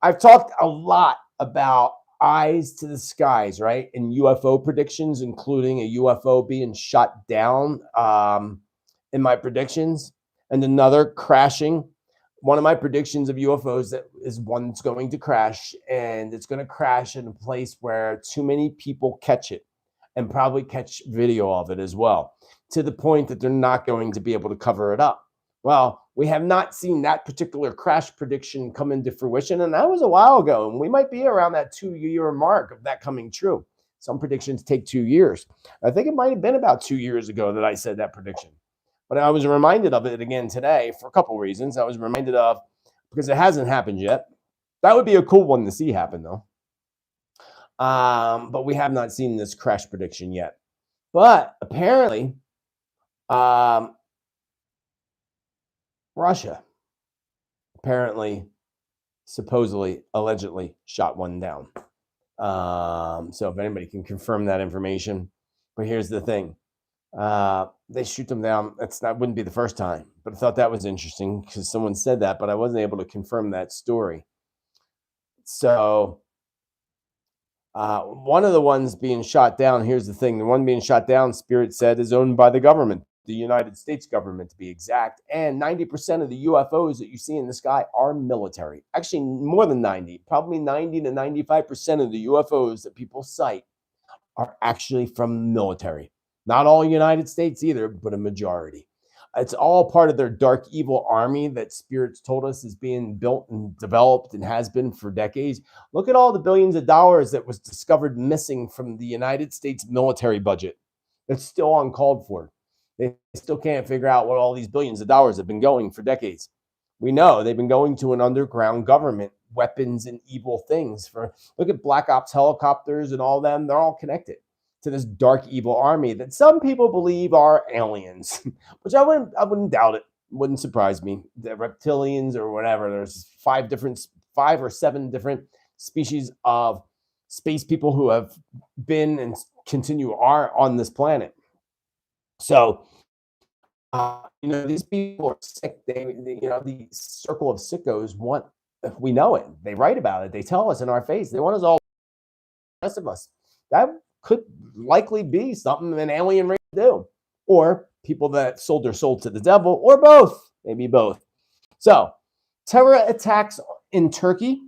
I've talked a lot about eyes to the skies, right? And UFO predictions, including a UFO being shot down in my predictions, and another crashing. One of my predictions of UFOs that is one that's going to crash, and it's going to crash in a place where too many people catch it and probably catch video of it as well, to the point that they're not going to be able to cover it up. Well, we have not seen that particular crash prediction come into fruition, and that was a while ago, and we might be around that 2-year mark of that coming true. Some predictions take 2 years. I think it might have been about 2 years ago that I said that prediction. But I was reminded of it again today for a couple of reasons. I was reminded of, because it hasn't happened yet. That would be a cool one to see happen, though. But we have not seen this crash prediction yet. But apparently, Russia supposedly, allegedly shot one down. So if anybody can confirm that information. But here's the thing. They shoot them down. That wouldn't be the first time, but I thought that was interesting because someone said that, but I wasn't able to confirm that story. So one of the ones being shot down, here's the thing. The one being shot down, Spirit said, is owned by the government, the United States government to be exact. And 90% of the UFOs that you see in the sky are military. Actually, more than 90, probably 90 to 95% of the UFOs that people cite are actually from military. Not all United States either, but a majority. It's all part of their dark, evil army that Spirit's told us is being built and developed and has been for decades. Look at all the billions of dollars that was discovered missing from the United States military budget. It's still uncalled for. They still can't figure out what all these billions of dollars have been going for decades. We know they've been going to an underground government, weapons and evil things. Look at Black Ops helicopters and all them. They're all connected to this dark, evil army that some people believe are aliens, which I wouldn't doubt it. Wouldn't surprise me. The reptilians or whatever. There's 5 or 7 different species of space people who have been and are on this planet. So, these people are sick. The circle of sickos want. We know it. They write about it. They tell us in our face. They want us all. The rest of us. That could likely be something an alien race do, or people that sold their soul to the devil, or both, maybe both. So, terror attacks in Turkey.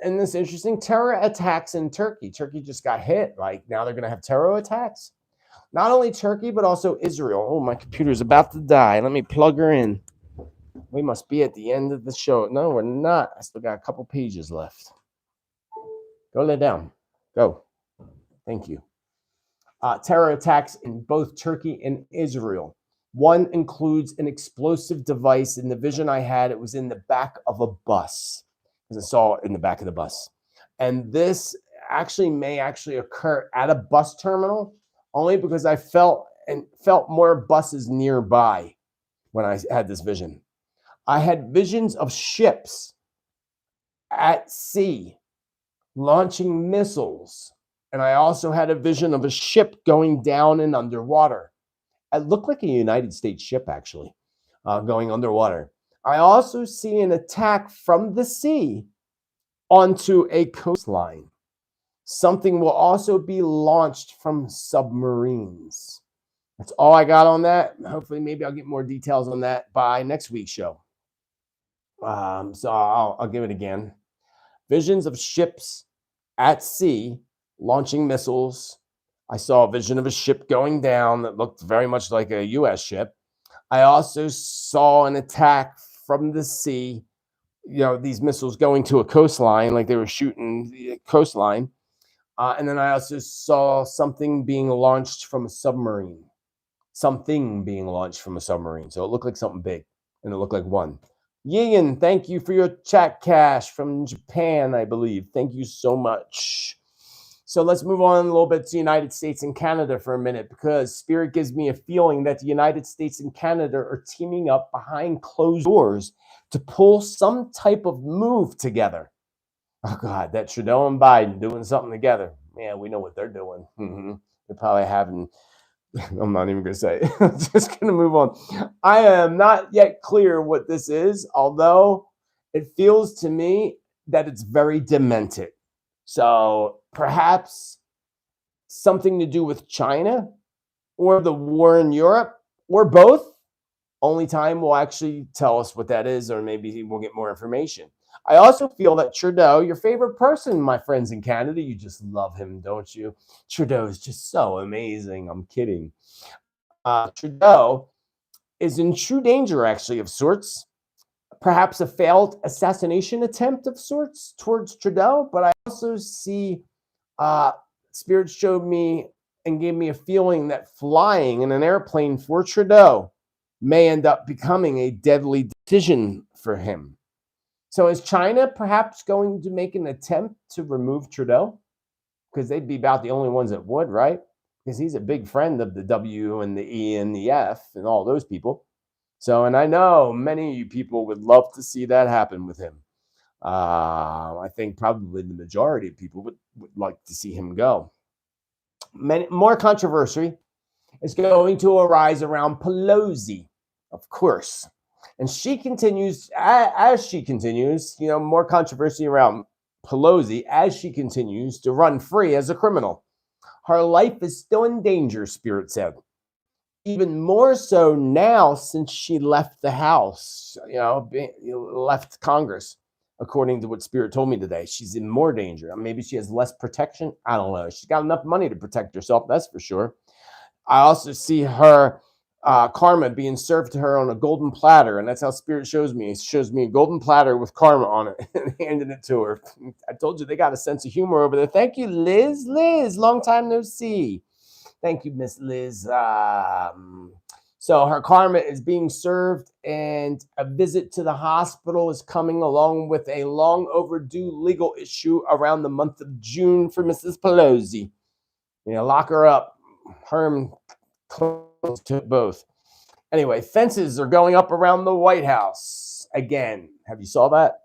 And this is interesting. Terror attacks in Turkey. Turkey just got hit. Like now they're going to have terror attacks. Not only Turkey, but also Israel. Oh, my computer's about to die. Let me plug her in. We must be at the end of the show. No, we're not. I still got a couple pages left. Go lay down. Go. Thank you. Terror attacks in both Turkey and Israel. One includes an explosive device. In the vision I had, it was in the back of a bus, because I saw it in the back of the bus. And this may occur at a bus terminal, only because I felt more buses nearby when I had this vision. I had visions of ships at sea launching missiles. And I also had a vision of a ship going down and underwater. It looked like a United States ship, actually, going underwater. I also see an attack from the sea onto a coastline. Something will also be launched from submarines. That's all I got on that. Hopefully, maybe I'll get more details on that by next week's show. So I'll give it again. Visions of ships at sea launching missiles. I saw a vision of a ship going down that looked very much like a U.S. ship. I also saw an attack from the sea, these missiles going to a coastline, like they were shooting the coastline. And then I also saw something being launched from a submarine. Something being launched from a submarine. So it looked like something big, and it looked like one. Yin, thank you for your chat cash from Japan, I believe. Thank you so much. So let's move on a little bit to the United States and Canada for a minute, because Spirit gives me a feeling that the United States and Canada are teaming up behind closed doors to pull some type of move together. Oh, God, that Trudeau and Biden doing something together. Yeah, we know what they're doing. They're probably having, I'm not even going to say it. I'm just going to move on. I am not yet clear what this is, although it feels to me that it's very demented. So perhaps something to do with China or the war in Europe or both. Only time will actually tell us what that is, or maybe we'll get more information. I also feel that Trudeau, your favorite person, my friends in Canada, you just love him, don't you? Trudeau is just so amazing. I'm kidding. Trudeau is in true danger, actually, of sorts. Perhaps a failed assassination attempt of sorts towards Trudeau, but I also see Spirit showed me and gave me a feeling that flying in an airplane for Trudeau may end up becoming a deadly decision for him. So is China perhaps going to make an attempt to remove Trudeau? Because they'd be about the only ones that would, right? Because he's a big friend of the W and the E and the F and all those people. So, and I know many of you people would love to see that happen with him. I think probably the majority of people would like to see him go. More controversy is going to arise around Pelosi, of course. And she continues, as she continues, more controversy around Pelosi as she continues to run free as a criminal. Her life is still in danger, Spirit said. Even more so now since she left the House, left Congress, according to what Spirit told me today. She's in more danger. Maybe she has less protection. I don't know. She's got enough money to protect herself, that's for sure. I also see her karma being served to her on a golden platter, and that's how Spirit shows me. It shows me a golden platter with karma on it and handing it to her. I told you they got a sense of humor over there. Thank you, Liz. Liz, long time no see. Thank you, Miss Liz. So her karma is being served, and a visit to the hospital is coming along with a long overdue legal issue around the month of June for Mrs. Pelosi. Lock her up. Herm close to both. Anyway, fences are going up around the White House again. Have you saw that?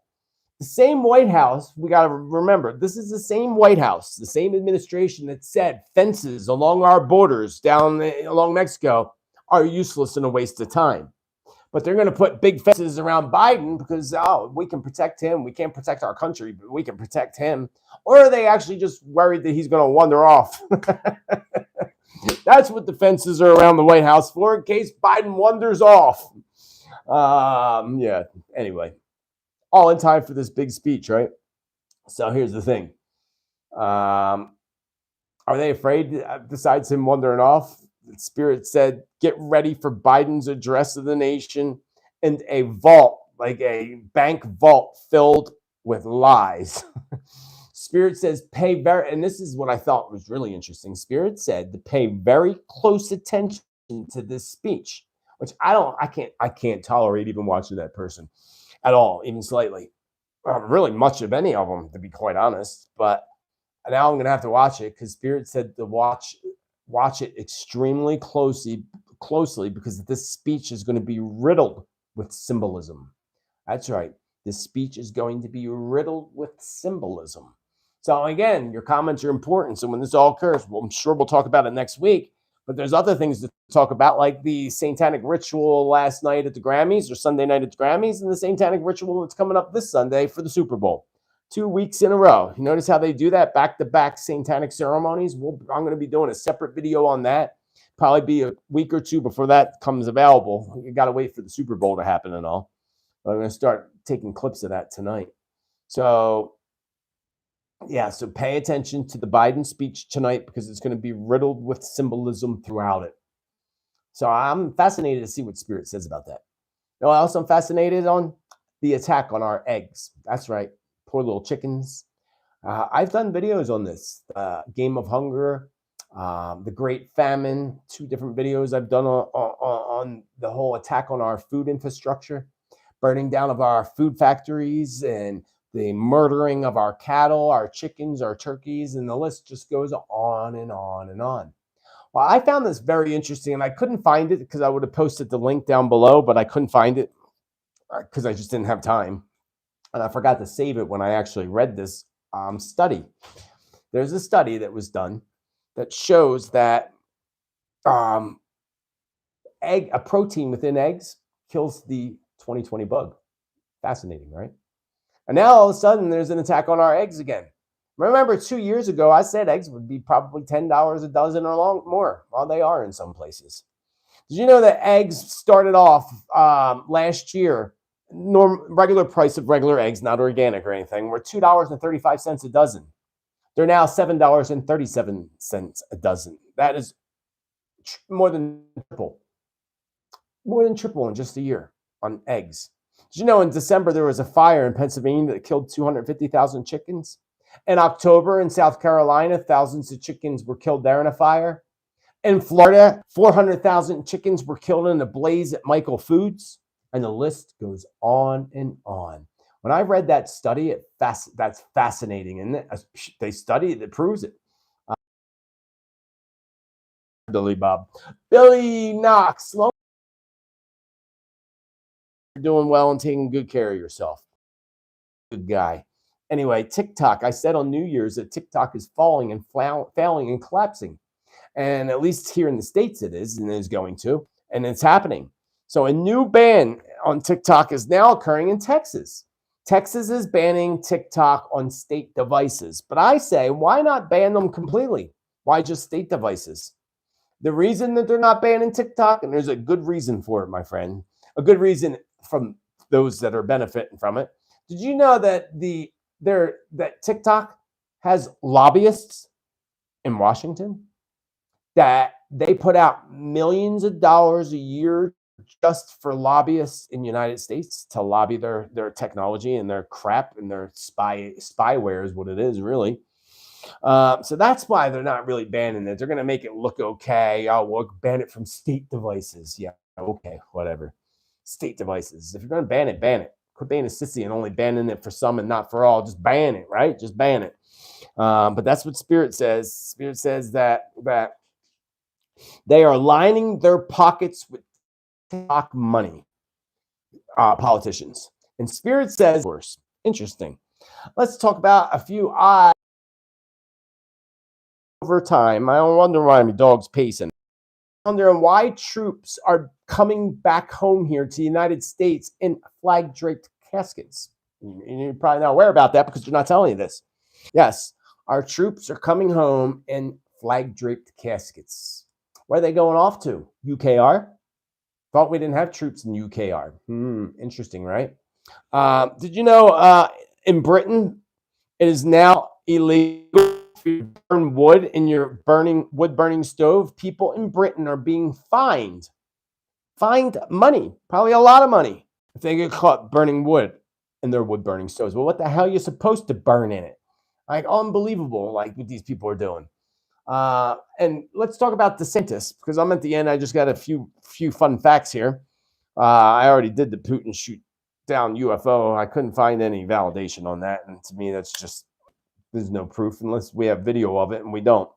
The same White House, we got to remember, this is the same White House, the same administration that said fences along our borders along Mexico are useless and a waste of time. But they're going to put big fences around Biden because, we can protect him. We can't protect our country, but we can protect him. Or are they actually just worried that he's going to wander off? That's what the fences are around the White House for, in case Biden wanders off. Anyway, all in time for this big speech, right? So here's the thing. Are they afraid, besides him wandering off? The Spirit said, get ready for Biden's address of the nation and a vault, like a bank vault filled with lies. Spirit says, and this is what I thought was really interesting. Spirit said to pay very close attention to this speech, which I can't tolerate even watching that person at all, even slightly. Really much of any of them, to be quite honest. But now I'm going to have to watch it because Spirit said to watch it extremely closely because this speech is going to be riddled with symbolism. That's right. This speech is going to be riddled with symbolism. So again, your comments are important. So when this all occurs, I'm sure we'll talk about it next week. But there's other things to talk about, like the satanic ritual last night at the Grammys, or Sunday night at the Grammys, and the satanic ritual that's coming up this Sunday for the Super Bowl. 2 weeks in a row. You notice how they do that? Back-to-back satanic ceremonies? I'm going to be doing a separate video on that. Probably be a week or two before that comes available. You got to wait for the Super Bowl to happen and all. I'm going to start taking clips of that tonight. So pay attention to the Biden speech tonight because it's going to be riddled with symbolism throughout it. So I'm fascinated to see what Spirit says about that. You know, I also am fascinated on the attack on our eggs. That's right, poor little chickens. I've done videos on this, Game of Hunger, the Great Famine, 2 different videos I've done on the whole attack on our food infrastructure, burning down of our food factories, and the murdering of our cattle, our chickens, our turkeys, and the list just goes on and on and on. Well, I found this very interesting, and I couldn't find it because I would have posted the link down below, but I couldn't find it because I just didn't have time. And I forgot to save it when I actually read this study. There's a study that was done that shows that a protein within eggs kills the 2020 bug. Fascinating, right? And now all of a sudden there's an attack on our eggs again. Remember 2 years ago, I said eggs would be probably $10 a dozen or more. Well, they are in some places. Did you know that eggs started off last year, regular price of regular eggs, not organic or anything, were $2.35 a dozen. They're now $7.37 a dozen. That is more than triple in just a year on eggs. Did you know in December there was a fire in Pennsylvania that killed 250,000 chickens? In October in South Carolina, thousands of chickens were killed there in a fire. In Florida, 400,000 chickens were killed in a blaze at Michael Foods. And the list goes on and on. When I read that study, that's fascinating. And they study it, it proves it. Billy Knox, you're doing well and taking good care of yourself. Good guy. Anyway, TikTok. I said on New Year's that TikTok is falling and failing and collapsing. And at least here in the States it is, and is going to, and it's happening. So a new ban on TikTok is now occurring in Texas. Texas is banning TikTok on state devices. But I say, why not ban them completely? Why just state devices? The reason that they're not banning TikTok, and there's a good reason for it, my friend, a good reason from those that are benefiting from it. Did you know that that TikTok has lobbyists in Washington? That they put out millions of dollars a year just for lobbyists in the United States to lobby their technology and their crap and their spyware is what it is, really. So that's why they're not really banning it. They're going to make it look okay. Oh, we'll ban it from state devices. Yeah, okay, whatever. State devices. If you're going to ban it, ban it. Quit being a sissy and only banning it for some and not for all. Just ban it, right? Just ban it. But that's what Spirit says. Spirit says that they are lining their pockets with TikTok money, politicians. And Spirit says, worse. Interesting. Let's talk about a few odds over time. I don't wonder why my dog's pacing. I'm wondering why troops are coming back home here to the United States in flag-draped caskets. You're probably not aware about that because you're not telling you this. Yes, our troops are coming home in flag-draped caskets. Where are they going off to? UKR? Thought we didn't have troops in UKR. Interesting, right? Did you know in Britain it is now illegal to burn wood in your wood burning stove? People in Britain are being fined money, probably a lot of money, if they get caught burning wood in their wood burning stoves. Well, what the hell are you supposed to burn in it? Like, unbelievable, like what these people are doing. And let's talk about DeSantis, because I'm at the end. I just got a few fun facts here. I already did the Putin shoot down UFO. I couldn't find any validation on that. And to me, that's just, there's no proof unless we have video of it, and we don't.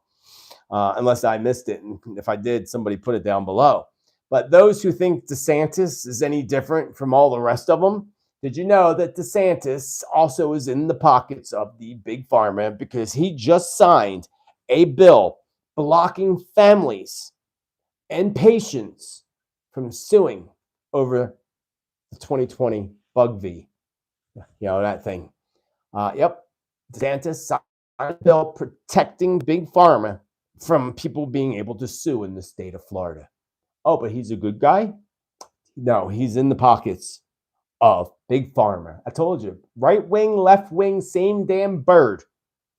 Unless I missed it. And if I did, somebody put it down below. But those who think DeSantis is any different from all the rest of them, did you know that DeSantis also is in the pockets of the big pharma because he just signed a bill blocking families and patients from suing over the 2020 bug V. You know, that thing. Yep. DeSantis signed a bill protecting big pharma from people being able to sue in the state of Florida. Oh, but he's a good guy? No, he's in the pockets of big pharma. I told you, right wing, left wing, same damn bird.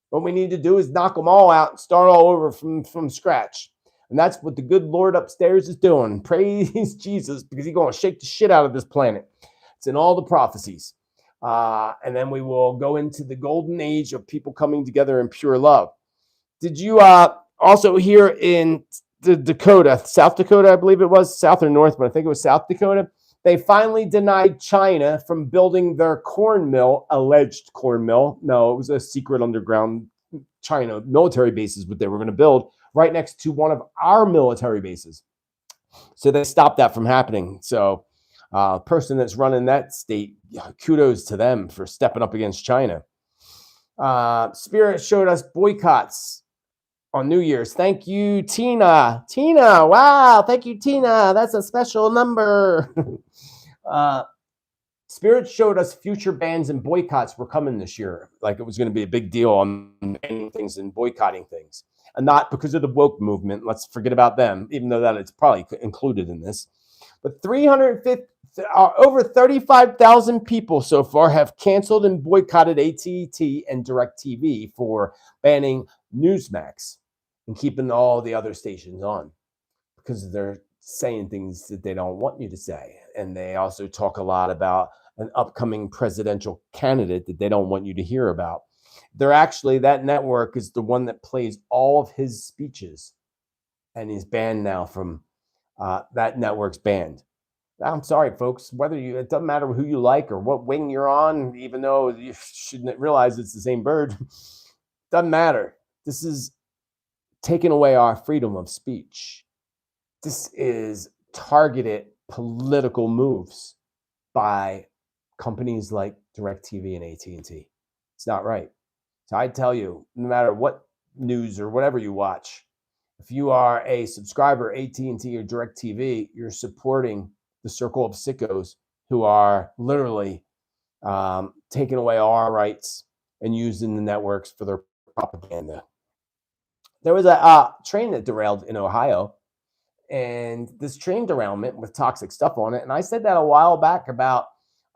What we need to do is knock them all out and start all over from scratch. And that's what the good Lord upstairs is doing. Praise Jesus, because he's going to shake the shit out of this planet. It's in all the prophecies. And then we will go into the golden age of people coming together in pure love. Did you also hear in the Dakota, South Dakota, I believe it was, South or North, but I think it was South Dakota, they finally denied China from building their corn mill, alleged corn mill. No, it was a secret underground China military bases, what they were going to build right next to one of our military bases. So they stopped that from happening. So person that's running that state, kudos to them for stepping up against China. Spirit showed us boycotts on New Year's. Thank you, Tina. Tina, wow, thank you, Tina. That's a special number. Spirit showed us future bans and boycotts were coming this year. Like it was going to be a big deal on banning things and boycotting things. And not because of the woke movement. Let's forget about them, even though that it's probably included in this. But 350, over 35,000 people so far have canceled and boycotted AT&T and DirecTV for banning Newsmax and keeping all the other stations on because they're saying things that they don't want you to say. And they also talk a lot about an upcoming presidential candidate that they don't want you to hear about. They're actually, that network is the one that plays all of his speeches, and he's banned now from that network's banned. I'm sorry, folks, it doesn't matter who you like or what wing you're on, even though you shouldn't realize it's the same bird. Doesn't matter. This is taking away our freedom of speech. This is targeted political moves by companies like DirecTV and AT&T. It's not right. So I tell you, no matter what news or whatever you watch, if you are a subscriber, AT&T or DirecTV, you're supporting the circle of sickos who are literally taking away our rights and using the networks for their propaganda. There was a train that derailed in Ohio, and this train derailment with toxic stuff on it. And I said that a while back about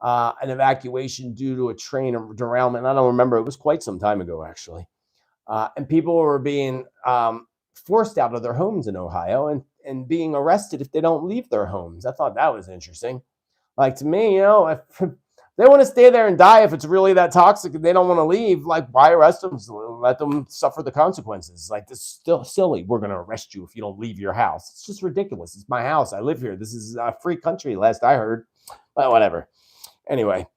an evacuation due to a train derailment. I don't remember. It was quite some time ago, actually. And people were being forced out of their homes in Ohio and being arrested if they don't leave their homes. I thought that was interesting. Like, to me, if they want to stay there and die, if it's really that toxic and they don't want to leave, like, why arrest them? Let them suffer the consequences. Like, this is still silly. We're going to arrest you if you don't leave your house. It's just ridiculous. It's my house. I live here. This is a free country, last I heard. But whatever. Anyway,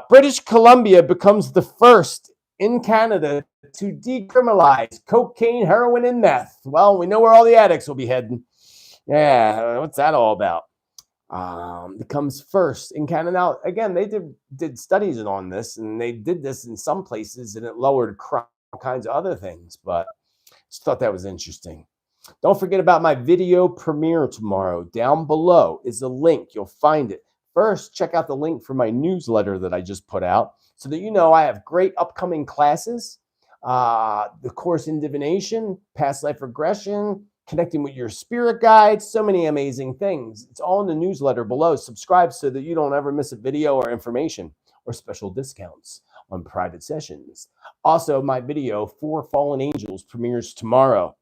British Columbia becomes the first in Canada to decriminalize cocaine, heroin, and meth. Well, we know where all the addicts will be heading. Yeah, what's that all about? It comes first in Canada. Now, again, they did studies on this, and they did this in some places, and it lowered crime, all kinds of other things. But I just thought that was interesting. Don't forget about my video premiere tomorrow. Down below is a link. You'll find it. First, check out the link for my newsletter that I just put out so that you know I have great upcoming classes. The course in divination, past life regression, connecting with your spirit guides, so many amazing things. It's all in the newsletter below. Subscribe so that you don't ever miss a video or information or special discounts on private sessions. Also, my video, 4 Fallen Angels, premieres tomorrow.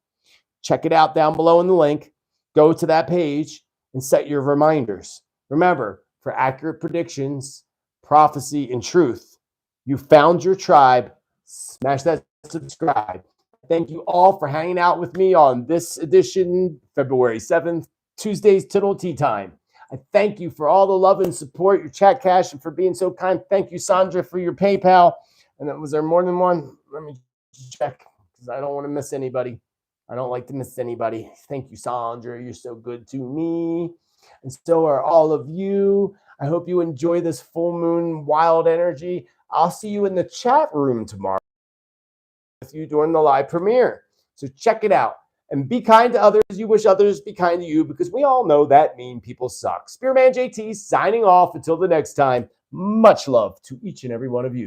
Check it out down below in the link. Go to that page and set your reminders. Remember, for accurate predictions, prophecy, and truth, you found your tribe. Smash that subscribe. Thank you all for hanging out with me on this edition, February 7th, Tuesday's Tittle Tea Time. I thank you for all the love and support, your chat cash, and for being so kind. Thank you, Sandra, for your PayPal. And was there more than one? Let me check, because I don't want to miss anybody. I don't like to miss anybody. Thank you, Sandra. You're so good to me. And so are all of you. I hope you enjoy this full moon wild energy. I'll see you in the chat room tomorrow with you during the live premiere. So check it out. And be kind to others. You wish others be kind to you, because we all know that mean people suck. Spiritman JT signing off until the next time. Much love to each and every one of you.